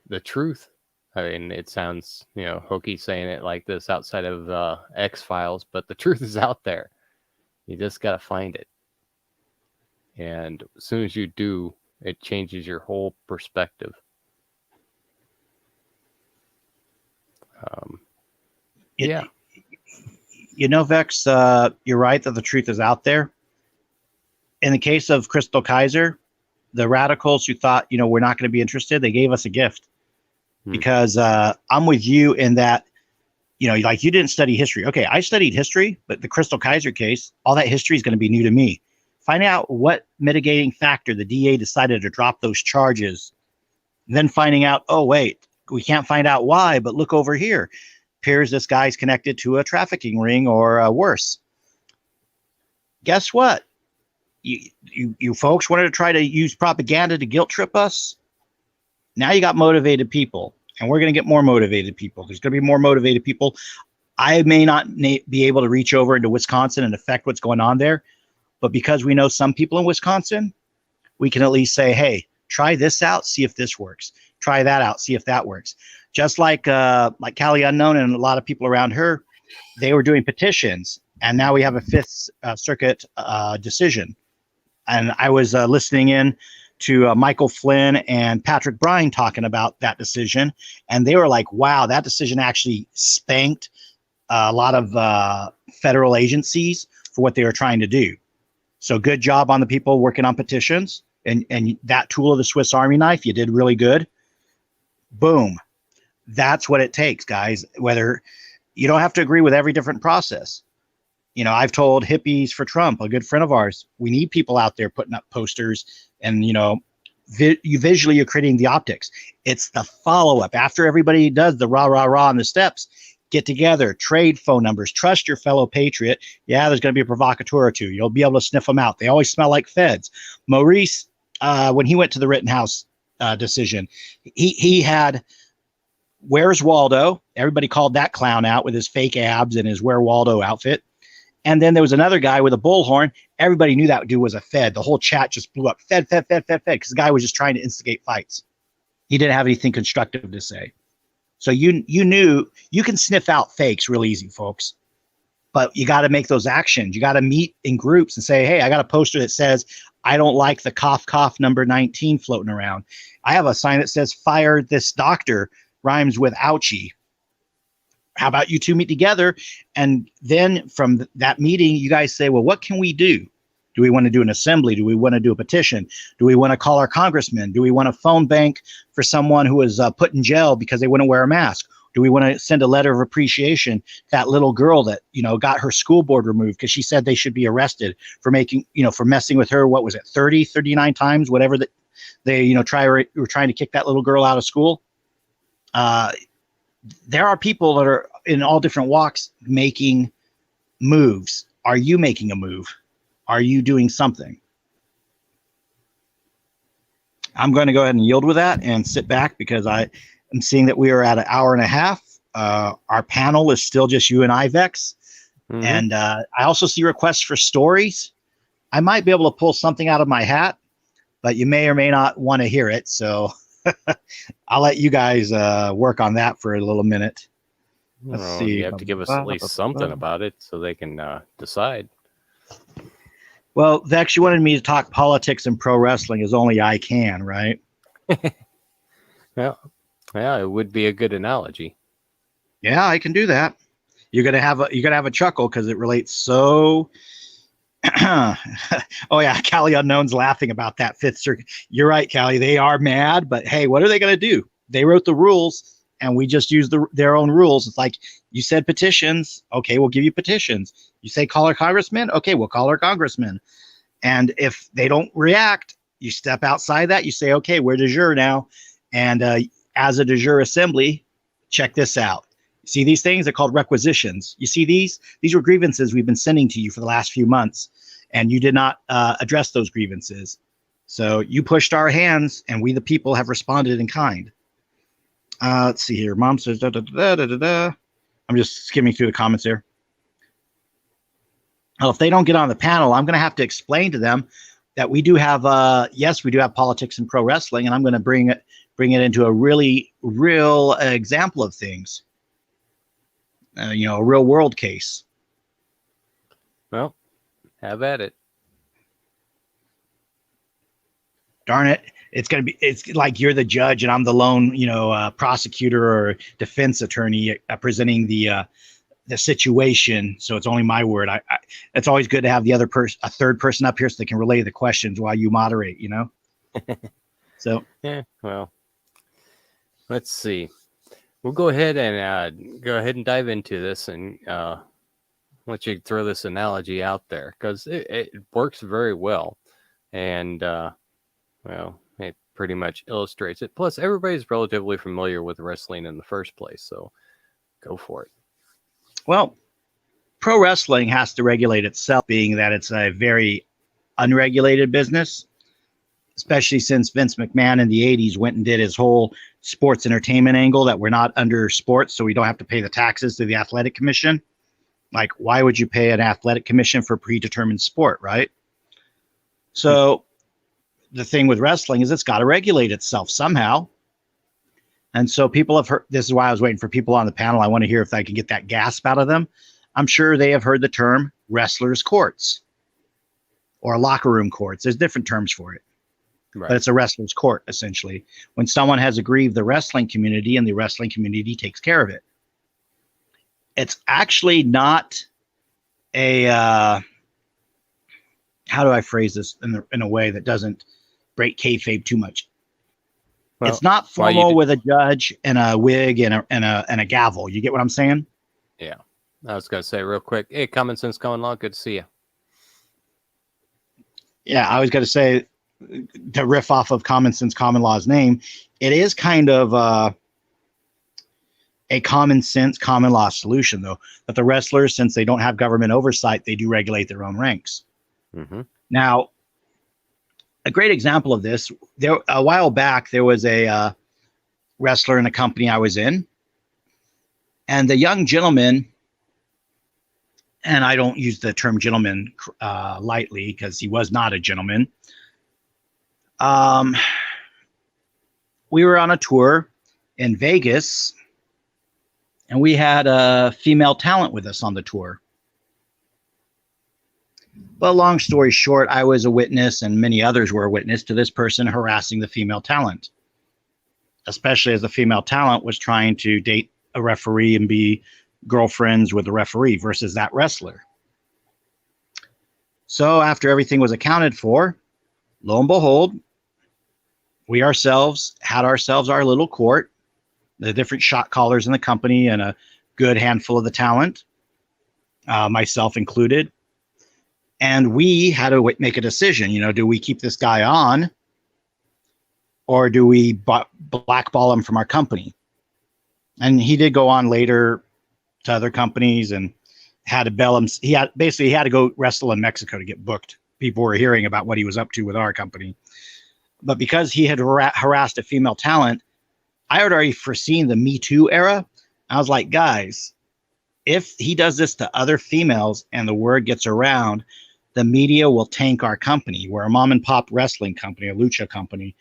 The truth. I mean, it sounds, hokey saying it like this outside of X-Files, but the truth is out there. You just got to find it. And as soon as you do, it changes your whole perspective. Yeah. Vex, you're right that the truth is out there. In the case of Crystal Kaiser, the radicals who thought, we're not going to be interested, they gave us a gift. Because I'm with you in that, like you didn't study history. Okay, I studied history, but the Crystal Kaiser case, all that history is going to be new to me. Find out what mitigating factor the DA decided to drop those charges. Then finding out, oh, wait, we can't find out why, but look over here. Appears this guy's connected to a trafficking ring or worse. Guess what? You folks wanted to try to use propaganda to guilt trip us. Now you got motivated people, and we're going to get more motivated people. There's going to be more motivated people. I may not be able to reach over into Wisconsin and affect what's going on there, but because we know some people in Wisconsin, we can at least say, hey, try this out, see if this works. Try that out, see if that works. Just like Callie Unknown and a lot of people around her, they were doing petitions, and now we have a Fifth Circuit decision. And I was listening in to Michael Flynn and Patrick Bryan talking about that decision. And they were like, wow, that decision actually spanked a lot of federal agencies for what they were trying to do. So good job on the people working on petitions. And that tool of the Swiss Army knife, you did really good. Boom. That's what it takes, guys. Whether you don't have to agree with every different process. I've told Hippies for Trump, a good friend of ours, we need people out there putting up posters and, visually you're creating the optics. It's the follow-up. After everybody does the rah, rah, rah on the steps, get together, trade phone numbers, trust your fellow patriot. Yeah, there's going to be a provocateur or two. You'll be able to sniff them out. They always smell like feds. Maurice, when he went to the Rittenhouse decision, he had Where's Waldo? Everybody called that clown out with his fake abs and his Where Waldo outfit. And then there was another guy with a bullhorn. Everybody knew that dude was a Fed. The whole chat just blew up. Fed, because the guy was just trying to instigate fights. He didn't have anything constructive to say. So you knew you can sniff out fakes real easy, folks. But you got to make those actions. You got to meet in groups and say, hey, I got a poster that says, I don't like the cough number 19 floating around. I have a sign that says, fire this doctor, rhymes with ouchie. How about you two meet together? And then from that meeting, you guys say, well, what can we do? Do we want to do an assembly? Do we want to do a petition? Do we want to call our congressman? Do we want a phone bank for someone who was put in jail because they wouldn't wear a mask? Do we want to send a letter of appreciation to that little girl that, got her school board removed because she said they should be arrested for for messing with her? What was it? 39 times, whatever that they, were trying to kick that little girl out of school. There are people that are in all different walks making moves. Are you making a move? Are you doing something? I'm going to go ahead and yield with that and sit back because I am seeing that we are at an hour and a half. Our panel is still just you and I, Vex. Mm-hmm. And I also see requests for stories. I might be able to pull something out of my hat, but you may or may not want to hear it. So I'll let you guys work on that for a little minute. Let's see. You have to give us at least something about it so they can decide. Well, Vex, you wanted me to talk politics and pro wrestling as only I can, right? Yeah, it would be a good analogy. Yeah, I can do that. You're gonna have a chuckle because it relates so Oh yeah, Cali Unknown's laughing about that Fifth Circuit. You're right, Cali. They are mad, but hey, what are they going to do? They wrote the rules, and we just use their own rules. It's like you said petitions. Okay, we'll give you petitions. You say call our congressman. Okay, we'll call our congressman. And if they don't react, you step outside that. You say, okay, we're de jure now, and as a de jure assembly, check this out. See these things? They're called requisitions. You see these? These were grievances we've been sending to you for the last few months, and you did not address those grievances. So you pushed our hands, and we, the people, have responded in kind. Let's see here. Mom says, da, da, da, da, da, da. I'm just skimming through the comments here. Well, if they don't get on the panel, I'm going to have to explain to them that we do have, yes, we do have politics in pro wrestling, and I'm going to bring it into a real example of things. A real world case. Well, have at it. Darn it. It's like you're the judge and I'm the lone, prosecutor or defense attorney presenting the situation. So it's only my word. It's always good to have the other person, a third person up here so they can relay the questions while you moderate, So. Yeah, well, let's see. We'll go ahead and dive into this and let you throw this analogy out there because it works very well. And, it pretty much illustrates it. Plus, everybody's relatively familiar with wrestling in the first place. So go for it. Well, pro wrestling has to regulate itself, being that it's a very unregulated business, especially since Vince McMahon in the 80s went and did his whole sports entertainment angle that we're not under sports, so we don't have to pay the taxes to the athletic commission. Like, why would you pay an athletic commission for predetermined sport, right? So the thing with wrestling is it's got to regulate itself somehow. And so people have heard, this is why I was waiting for people on the panel. I want to hear if I can get that gasp out of them. I'm sure they have heard the term wrestlers' courts or locker room courts. There's different terms for it. Right. But it's a wrestler's court, essentially. When someone has aggrieved the wrestling community and the wrestling community takes care of it. It's actually not a, how do I phrase this in a way that doesn't break kayfabe too much? Well, it's not formal with a judge and a wig and a gavel. You get what I'm saying? Yeah. I was going to say real quick, hey, Common Sense Common Law, good to see you. Yeah, I was going to say, to riff off of Common Sense Common Law's name, it is kind of a common sense common law solution, though, that the wrestlers, since they don't have government oversight, they do regulate their own ranks. Mm-hmm. Now, a great example of this, a while back, there was a wrestler in a company I was in, and the young gentleman, and I don't use the term gentleman lightly because he was not a gentleman. We were on a tour in Vegas, and we had a female talent with us on the tour. But long story short, I was a witness, and many others were a witness to this person harassing the female talent, especially as the female talent was trying to date a referee and be girlfriends with the referee versus that wrestler. So after everything was accounted for, lo and behold, we ourselves had our little court, the different shot callers in the company and a good handful of the talent, myself included. And we had to make a decision, do we keep this guy on or do we blackball him from our company? And he did go on later to other companies and had to bail him. He had to go wrestle in Mexico to get booked. People were hearing about what he was up to with our company. But because he had harassed a female talent, I had already foreseen the Me Too era. I was like, guys, if he does this to other females and the word gets around, the media will tank our company. We're a mom and pop wrestling company, a lucha company.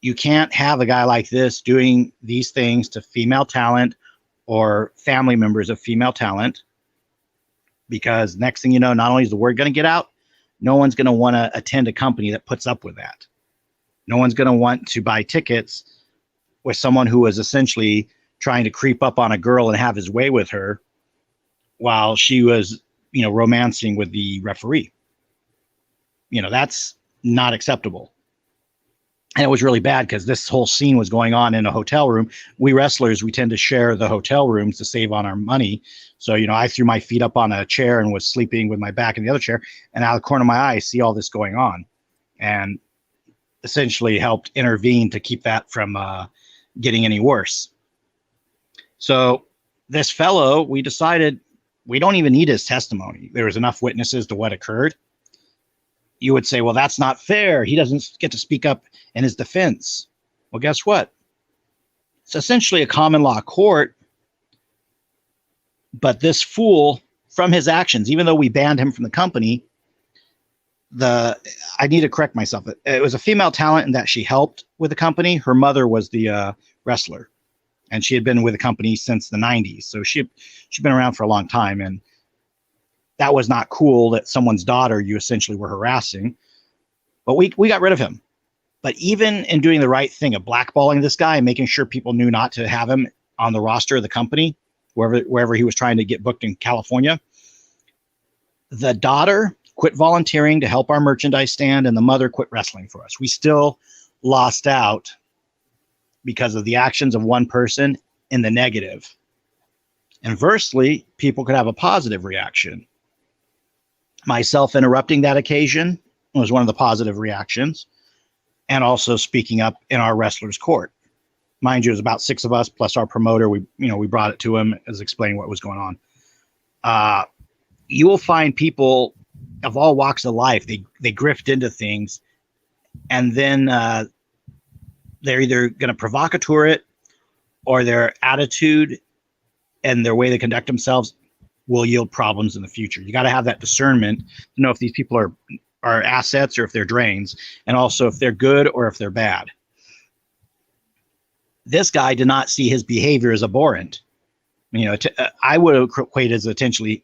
You can't have a guy like this doing these things to female talent or family members of female talent, because next thing you know, not only is the word going to get out, no one's going to want to attend a company that puts up with that. No one's going to want to buy tickets with someone who was essentially trying to creep up on a girl and have his way with her while she was, romancing with the referee. That's not acceptable. And it was really bad because this whole scene was going on in a hotel room. We wrestlers, we tend to share the hotel rooms to save on our money. So, I threw my feet up on a chair and was sleeping with my back in the other chair. And out of the corner of my eye, I see all this going on, and essentially helped intervene to keep that from getting any worse. So this fellow, we decided we don't even need his testimony. There was enough witnesses to what occurred. You would say, well, that's not fair. He doesn't get to speak up in his defense. Well, guess what? It's essentially a common law court. But this fool, from his actions, even though we banned him from the company, I need to correct myself. It was a female talent in that she helped with the company. Her mother was the wrestler, and she had been with the company since the 90s. So she'd been around for a long time, and that was not cool that someone's daughter you essentially were harassing. But we got rid of him. But even in doing the right thing of blackballing this guy and making sure people knew not to have him on the roster of the company, wherever he was trying to get booked in California, the daughter quit volunteering to help our merchandise stand, and the mother quit wrestling for us. We still lost out because of the actions of one person in the negative. Inversely, people could have a positive reaction. Myself interrupting that occasion was one of the positive reactions, and also speaking up in our wrestlers' court. Mind you, it was about 6 of us plus our promoter. We brought it to him as explaining what was going on. You will find people of all walks of life. They grift into things, and then they're either going to provocateur it, or their attitude and their way they conduct themselves will yield problems in the future. You got to have that discernment to know if these people are assets or if they're drains, and also if they're good or if they're bad. This guy did not see his behavior as abhorrent. I would equate as potentially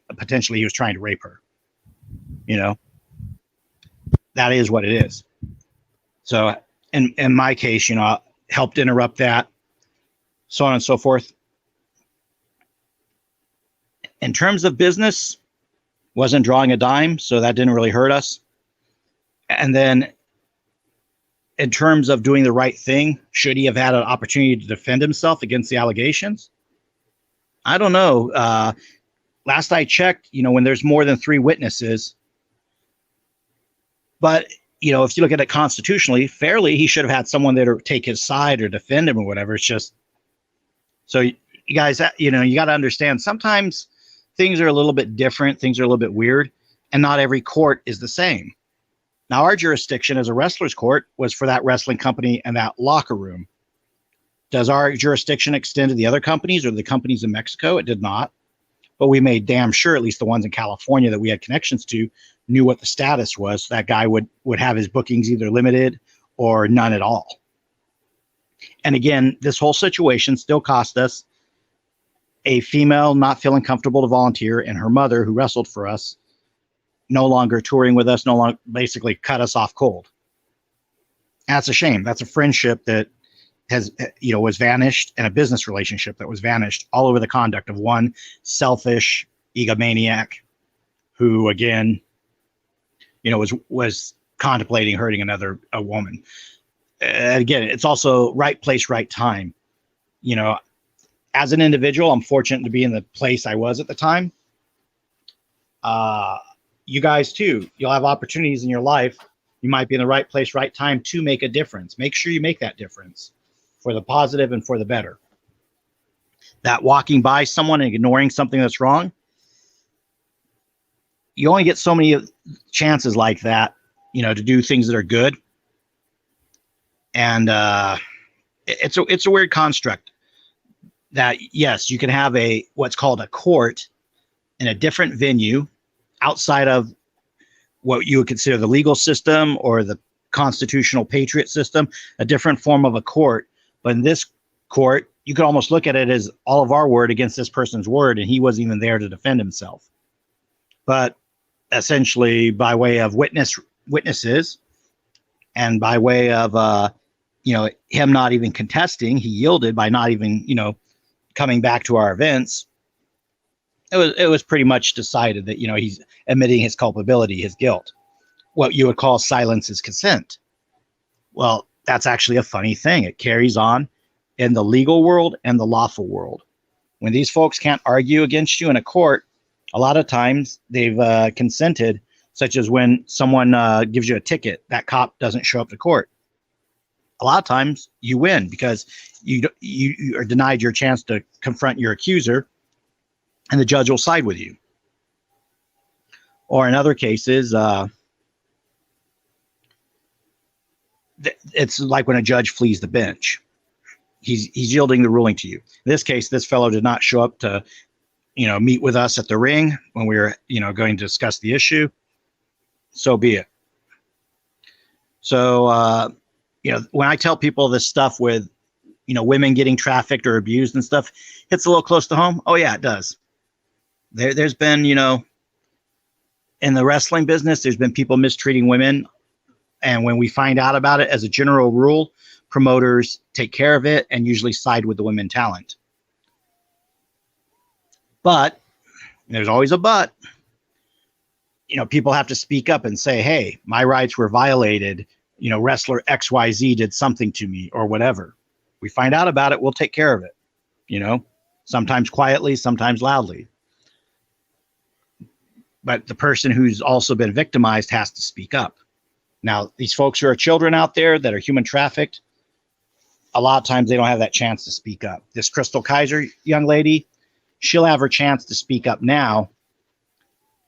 he was trying to rape her. That is what it is. So in my case, helped interrupt that, so on and so forth. In terms of business, wasn't drawing a dime, so that didn't really hurt us. And then in terms of doing the right thing, should he have had an opportunity to defend himself against the allegations? I don't know. Last I checked, when there's more than 3 witnesses, but if you look at it constitutionally, fairly, he should have had someone there to take his side or defend him or whatever. It's just, so you guys, you got to understand, sometimes things are a little bit different. Things are a little bit weird, and not every court is the same. Now, our jurisdiction as a wrestler's court was for that wrestling company and that locker room. Does our jurisdiction extend to the other companies or the companies in Mexico? It did not. But we made damn sure, at least the ones in California that we had connections to, knew what the status was. That guy would have his bookings either limited or none at all. And again, this whole situation still cost us a female not feeling comfortable to volunteer, and her mother, who wrestled for us, no longer touring with us, no longer, basically cut us off cold. That's a shame. That's a friendship that has, was vanished, and a business relationship that was vanished all over the conduct of one selfish egomaniac who, again, was contemplating hurting a woman. Again, it's also right place, right time. As an individual, I'm fortunate to be in the place I was at the time. You guys too, you'll have opportunities in your life. You might be in the right place, right time to make a difference. Make sure you make that difference for the positive and for the better. That walking by someone and ignoring something that's wrong, you only get so many chances like that, to do things that are good. And it's a weird construct that, yes, you can have what's called a court in a different venue outside of what you would consider the legal system or the constitutional patriot system, a different form of a court. But in this court, you could almost look at it as all of our word against this person's word, and he wasn't even there to defend himself. But essentially, by way of witnesses, and by way of him not even contesting, he yielded by not even coming back to our events. It was pretty much decided that he's admitting his culpability, his guilt. what you would call silence is consent. Well, that's actually a funny thing. It carries on in the legal world and the lawful world. When these folks can't argue against you in a court, a lot of times they've consented, such as when someone gives you a ticket, that cop doesn't show up to court. A lot of times you win because you are denied your chance to confront your accuser, and the judge will side with you. Or in other cases, it's like when a judge flees the bench. He's yielding the ruling to you. In this case, this fellow did not show up to, meet with us at the ring when we were, going to discuss the issue. So be it. So, when I tell people this stuff with, women getting trafficked or abused and stuff, it's a little close to home. Oh yeah, it does. There's been, in the wrestling business, there's been people mistreating women. And when we find out about it, as a general rule, promoters take care of it and usually side with the women talent. But there's always a but. People have to speak up and say, hey, my rights were violated. Wrestler XYZ did something to me or whatever. We find out about it, we'll take care of it. Sometimes quietly, sometimes loudly. But the person who's also been victimized has to speak up. Now, these folks who are children out there that are human trafficked, a lot of times they don't have that chance to speak up. This Crystal Kaiser young lady, she'll have her chance to speak up now,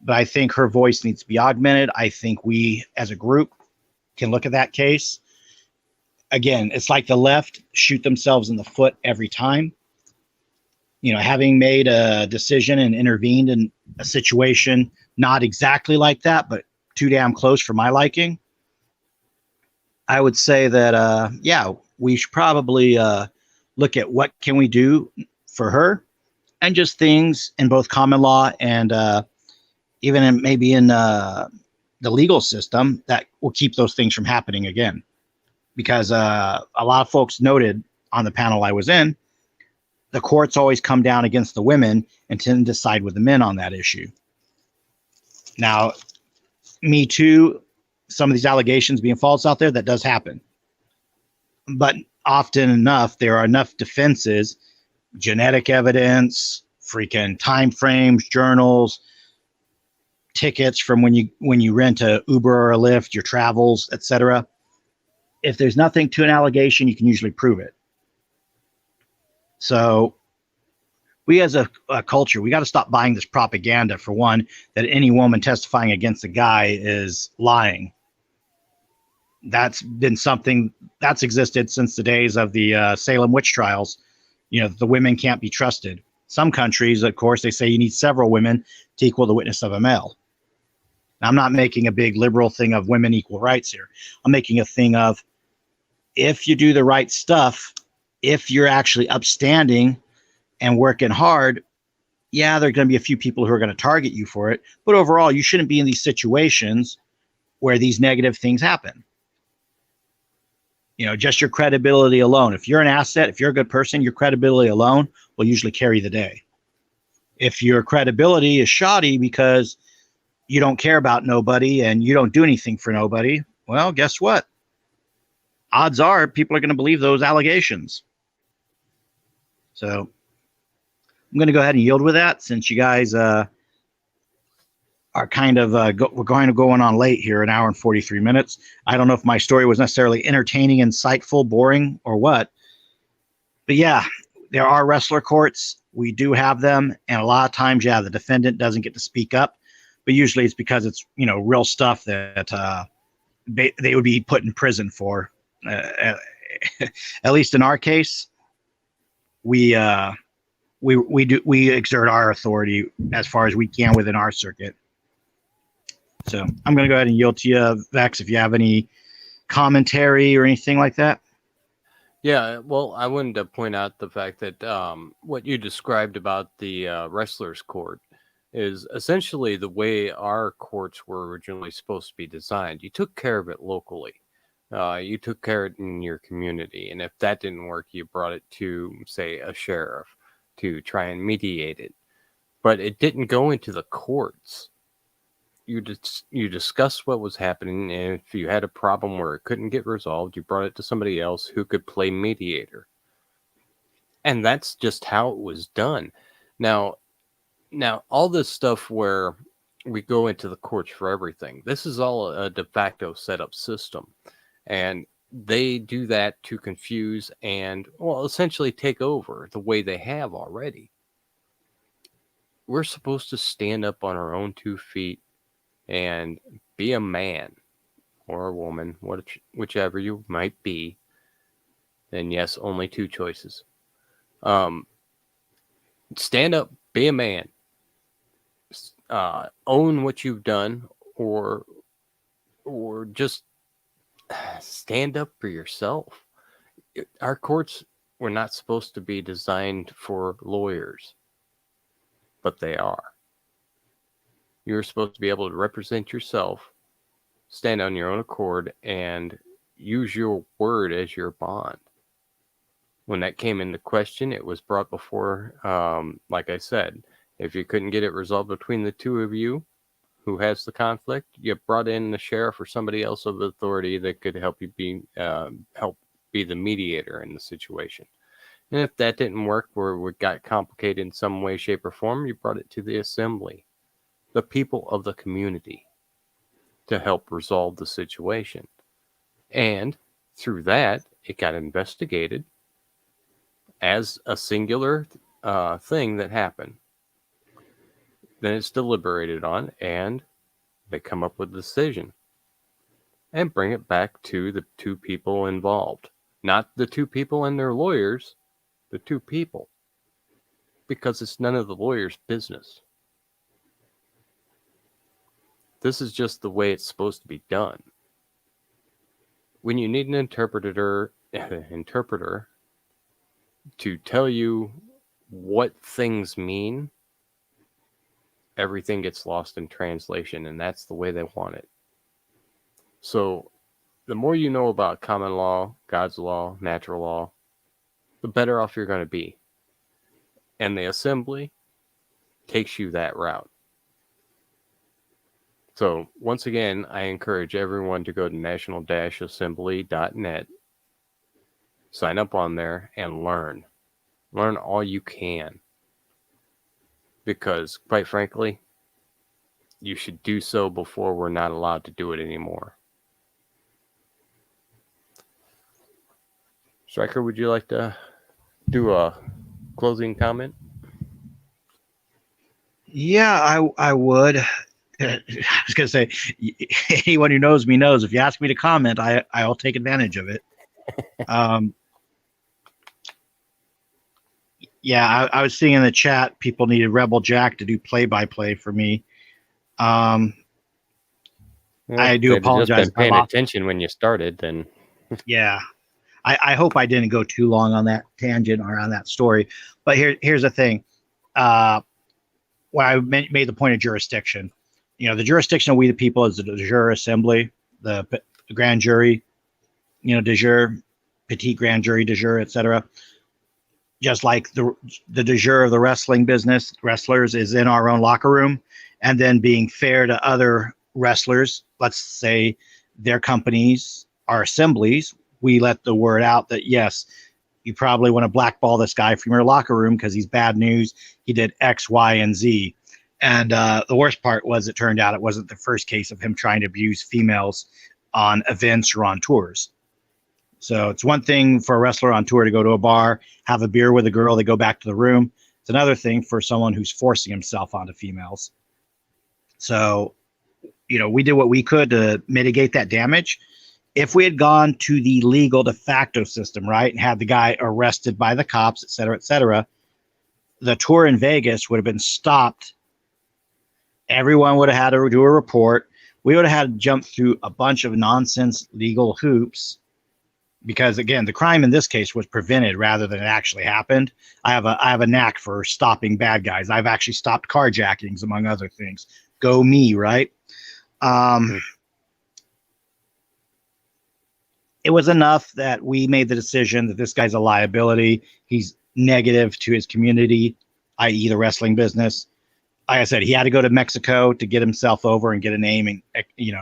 but I think her voice needs to be augmented. I think we, as a group, can look at that case. Again, it's like the left shoot themselves in the foot every time. Having made a decision and intervened in a situation not exactly like that, but too damn close for my liking, I would say that, we should probably look at what can we do for her, and just things in both common law and even maybe in the legal system that will keep those things from happening again. Because a lot of folks noted on the panel I was in, the courts always come down against the women and tend to side with the men on that issue. Now, Me Too, some of these allegations being false out there, that does happen. But often enough, there are enough defenses, genetic evidence, freaking time frames, journals, tickets from when you rent a Uber or a Lyft, your travels, etc. If there's nothing to an allegation, you can usually prove it. So we as a culture, we got to stop buying this propaganda, for one, that any woman testifying against a guy is lying. That's been something that's existed since the days of the Salem witch trials. The women can't be trusted. Some countries, of course, they say you need several women to equal the witness of a male. Now, I'm not making a big liberal thing of women equal rights here. I'm making a thing of, if you do the right stuff, if you're actually upstanding and working hard, yeah, there are going to be a few people who are going to target you for it. But overall, you shouldn't be in these situations where these negative things happen. Just your credibility alone. If you're an asset, if you're a good person, your credibility alone will usually carry the day. If your credibility is shoddy because you don't care about nobody and you don't do anything for nobody, well, guess what? Odds are people are going to believe those allegations. So I'm going to go ahead and yield with that, since you guys are kind of we're going on late here, an hour and 43 minutes. I don't know if my story was necessarily entertaining, insightful, boring, or what. But yeah, there are wrestler courts. We do have them. And a lot of times, the defendant doesn't get to speak up. But usually it's because it's, real stuff that they would be put in prison for. At least in our case, we exert our authority as far as we can within our circuit. So I'm going to go ahead and yield to you, Vex, if you have any commentary or anything like that. Yeah, well, I wanted to point out the fact that what you described about the wrestler's court is essentially the way our courts were originally supposed to be designed. You took care of it locally. You took care of it in your community. And if that didn't work, you brought it to, say, a sheriff to try and mediate it. But it didn't go into the courts. you discussed what was happening, and if you had a problem where it couldn't get resolved, you brought it to somebody else who could play mediator. And that's just how it was done. Now all this stuff where we go into the courts for everything, this is all a de facto setup system. And they do that to confuse and, well, essentially take over the way they have already. We're supposed to stand up on our own 2 feet and be a man or a woman, whichever you might be. And yes, only 2 choices. Stand up, be a man, own what you've done, or just stand up for yourself. Our courts were not supposed to be designed for lawyers, but they are. You're supposed to be able to represent yourself, stand on your own accord, and use your word as your bond. When that came into question, it was brought before, like I said, if you couldn't get it resolved between the 2 of you who has the conflict, you brought in the sheriff or somebody else of authority that could help you help be the mediator in the situation. And if that didn't work, or it got complicated in some way, shape, or form, you brought it to the assembly, the people of the community, to help resolve the situation. And through that, it got investigated as a singular thing that happened. Then it's deliberated on, and they come up with a decision and bring it back to the 2 people involved. Not the 2 people and their lawyers, the 2 people. Because it's none of the lawyer's business. This is just the way it's supposed to be done. When you need an interpreter to tell you what things mean, everything gets lost in translation, and that's the way they want it. So the more you know about common law, God's law, natural law, the better off you're going to be. And the assembly takes you that route. So once again, I encourage everyone to go to national-assembly.net, sign up on there, and learn. Learn all you can. Because, quite frankly, you should do so before we're not allowed to do it anymore. Stryker, would you like to do a closing comment? Yeah, I would. I was going to say, anyone who knows me knows if you ask me to comment, I'll take advantage of it. Yeah, I was seeing in the chat people needed Rebel Jack to do play-by-play for me. I do apologize. Just been paying attention when you started, then. Yeah, I hope I didn't go too long on that tangent or on that story. But here's the thing. When I made the point of jurisdiction, the jurisdiction of we the people is the de jure assembly, the grand jury, de jure, petit grand jury, de jure, etc. Just like the de jure of the wrestling business, wrestlers is in our own locker room, and then being fair to other wrestlers, let's say their companies are assemblies, we let the word out that, yes, you probably want to blackball this guy from your locker room because he's bad news. He did X, Y, and Z. And the worst part was it turned out it wasn't the first case of him trying to abuse females on events or on tours. So it's one thing for a wrestler on tour to go to a bar, have a beer with a girl, they go back to the room. It's another thing for someone who's forcing himself onto females. So, we did what we could to mitigate that damage. If we had gone to the legal de facto system, right, and had the guy arrested by the cops, et cetera, the tour in Vegas would have been stopped. Everyone would have had to do a report. We would have had to jump through a bunch of nonsense legal hoops because, again, the crime in this case was prevented rather than it actually happened. I have a knack for stopping bad guys. I've actually stopped carjackings, among other things. Go me, right? It was enough that we made the decision that this guy's a liability. He's negative to his community, i.e. the wrestling business. like I said, he had to go to Mexico to get himself over and get a name and,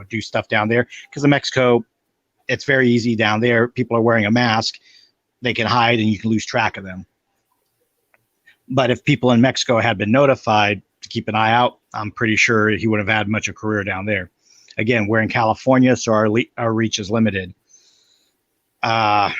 do stuff down there. Because in Mexico, it's very easy down there. People are wearing a mask. They can hide and you can lose track of them. But if people in Mexico had been notified to keep an eye out, I'm pretty sure he would have had much of a career down there. Again, we're in California, so our reach is limited. If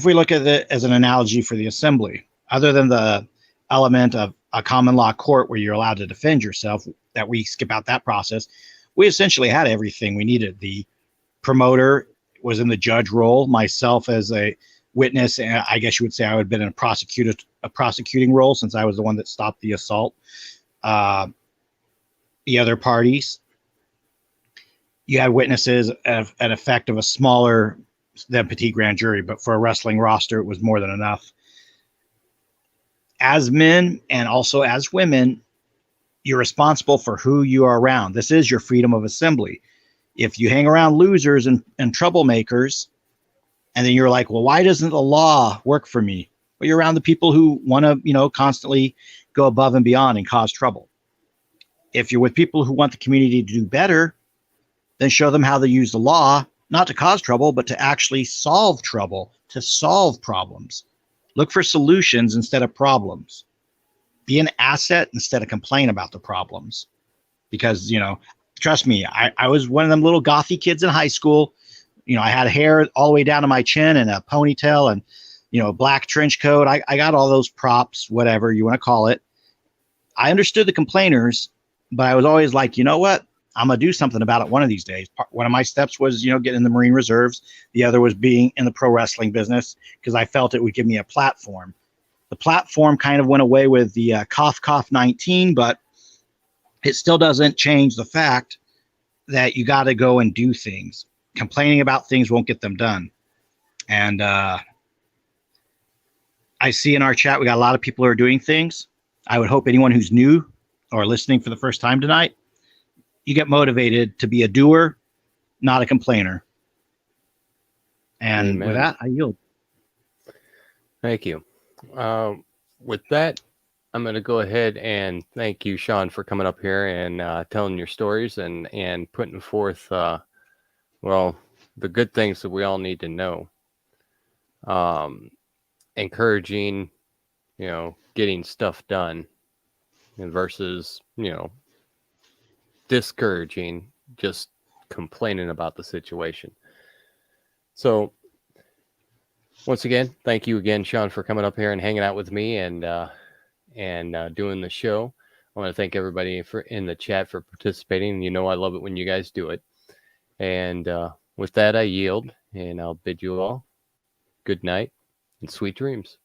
we look at it as an analogy for the assembly, other than the element of a common law court where you're allowed to defend yourself, that we skip out that process, we essentially had everything we needed. The promoter was in the judge role, myself as a witness, and I guess you would say I would have been in a prosecuting role since I was the one that stopped the assault. The other parties, you had witnesses of an effect of a smaller than petite grand jury, but for a wrestling roster, it was more than enough. As men and also as women, you're responsible for who you are around. This is your freedom of assembly. If you hang around losers and troublemakers, and then you're like, well, why doesn't the law work for me? Well, you're around the people who want to, constantly go above and beyond and cause trouble. If you're with people who want the community to do better, then show them how to use the law, not to cause trouble, but to actually solve trouble, to solve problems. Look for solutions instead of problems. Be an asset instead of complain about the problems. Because, trust me, I was one of them little gothy kids in high school. I had hair all the way down to my chin and a ponytail and, black trench coat. I got all those props, whatever you want to call it. I understood the complainers, but I was always like, you know what? I'm going to do something about it one of these days. One of my steps was, getting in the Marine Reserves. The other was being in the pro wrestling business because I felt it would give me a platform. The platform kind of went away with the cough, cough 19, but it still doesn't change the fact that you got to go and do things. Complaining about things won't get them done. And I see in our chat, we got a lot of people who are doing things. I would hope anyone who's new or listening for the first time tonight, you get motivated to be a doer, not a complainer. And Amen. With that, I yield. Thank you. With that, I'm going to go ahead and thank you, Sean, for coming up here and telling your stories and putting forth, the good things that we all need to know. Encouraging, getting stuff done versus, discouraging, just complaining about the situation. So once again, thank you again, Sean, for coming up here and hanging out with me and doing the show. I want to thank everybody in the chat for participating. I love it when you guys do it. And with that, I yield, and I'll bid you all good night and sweet dreams.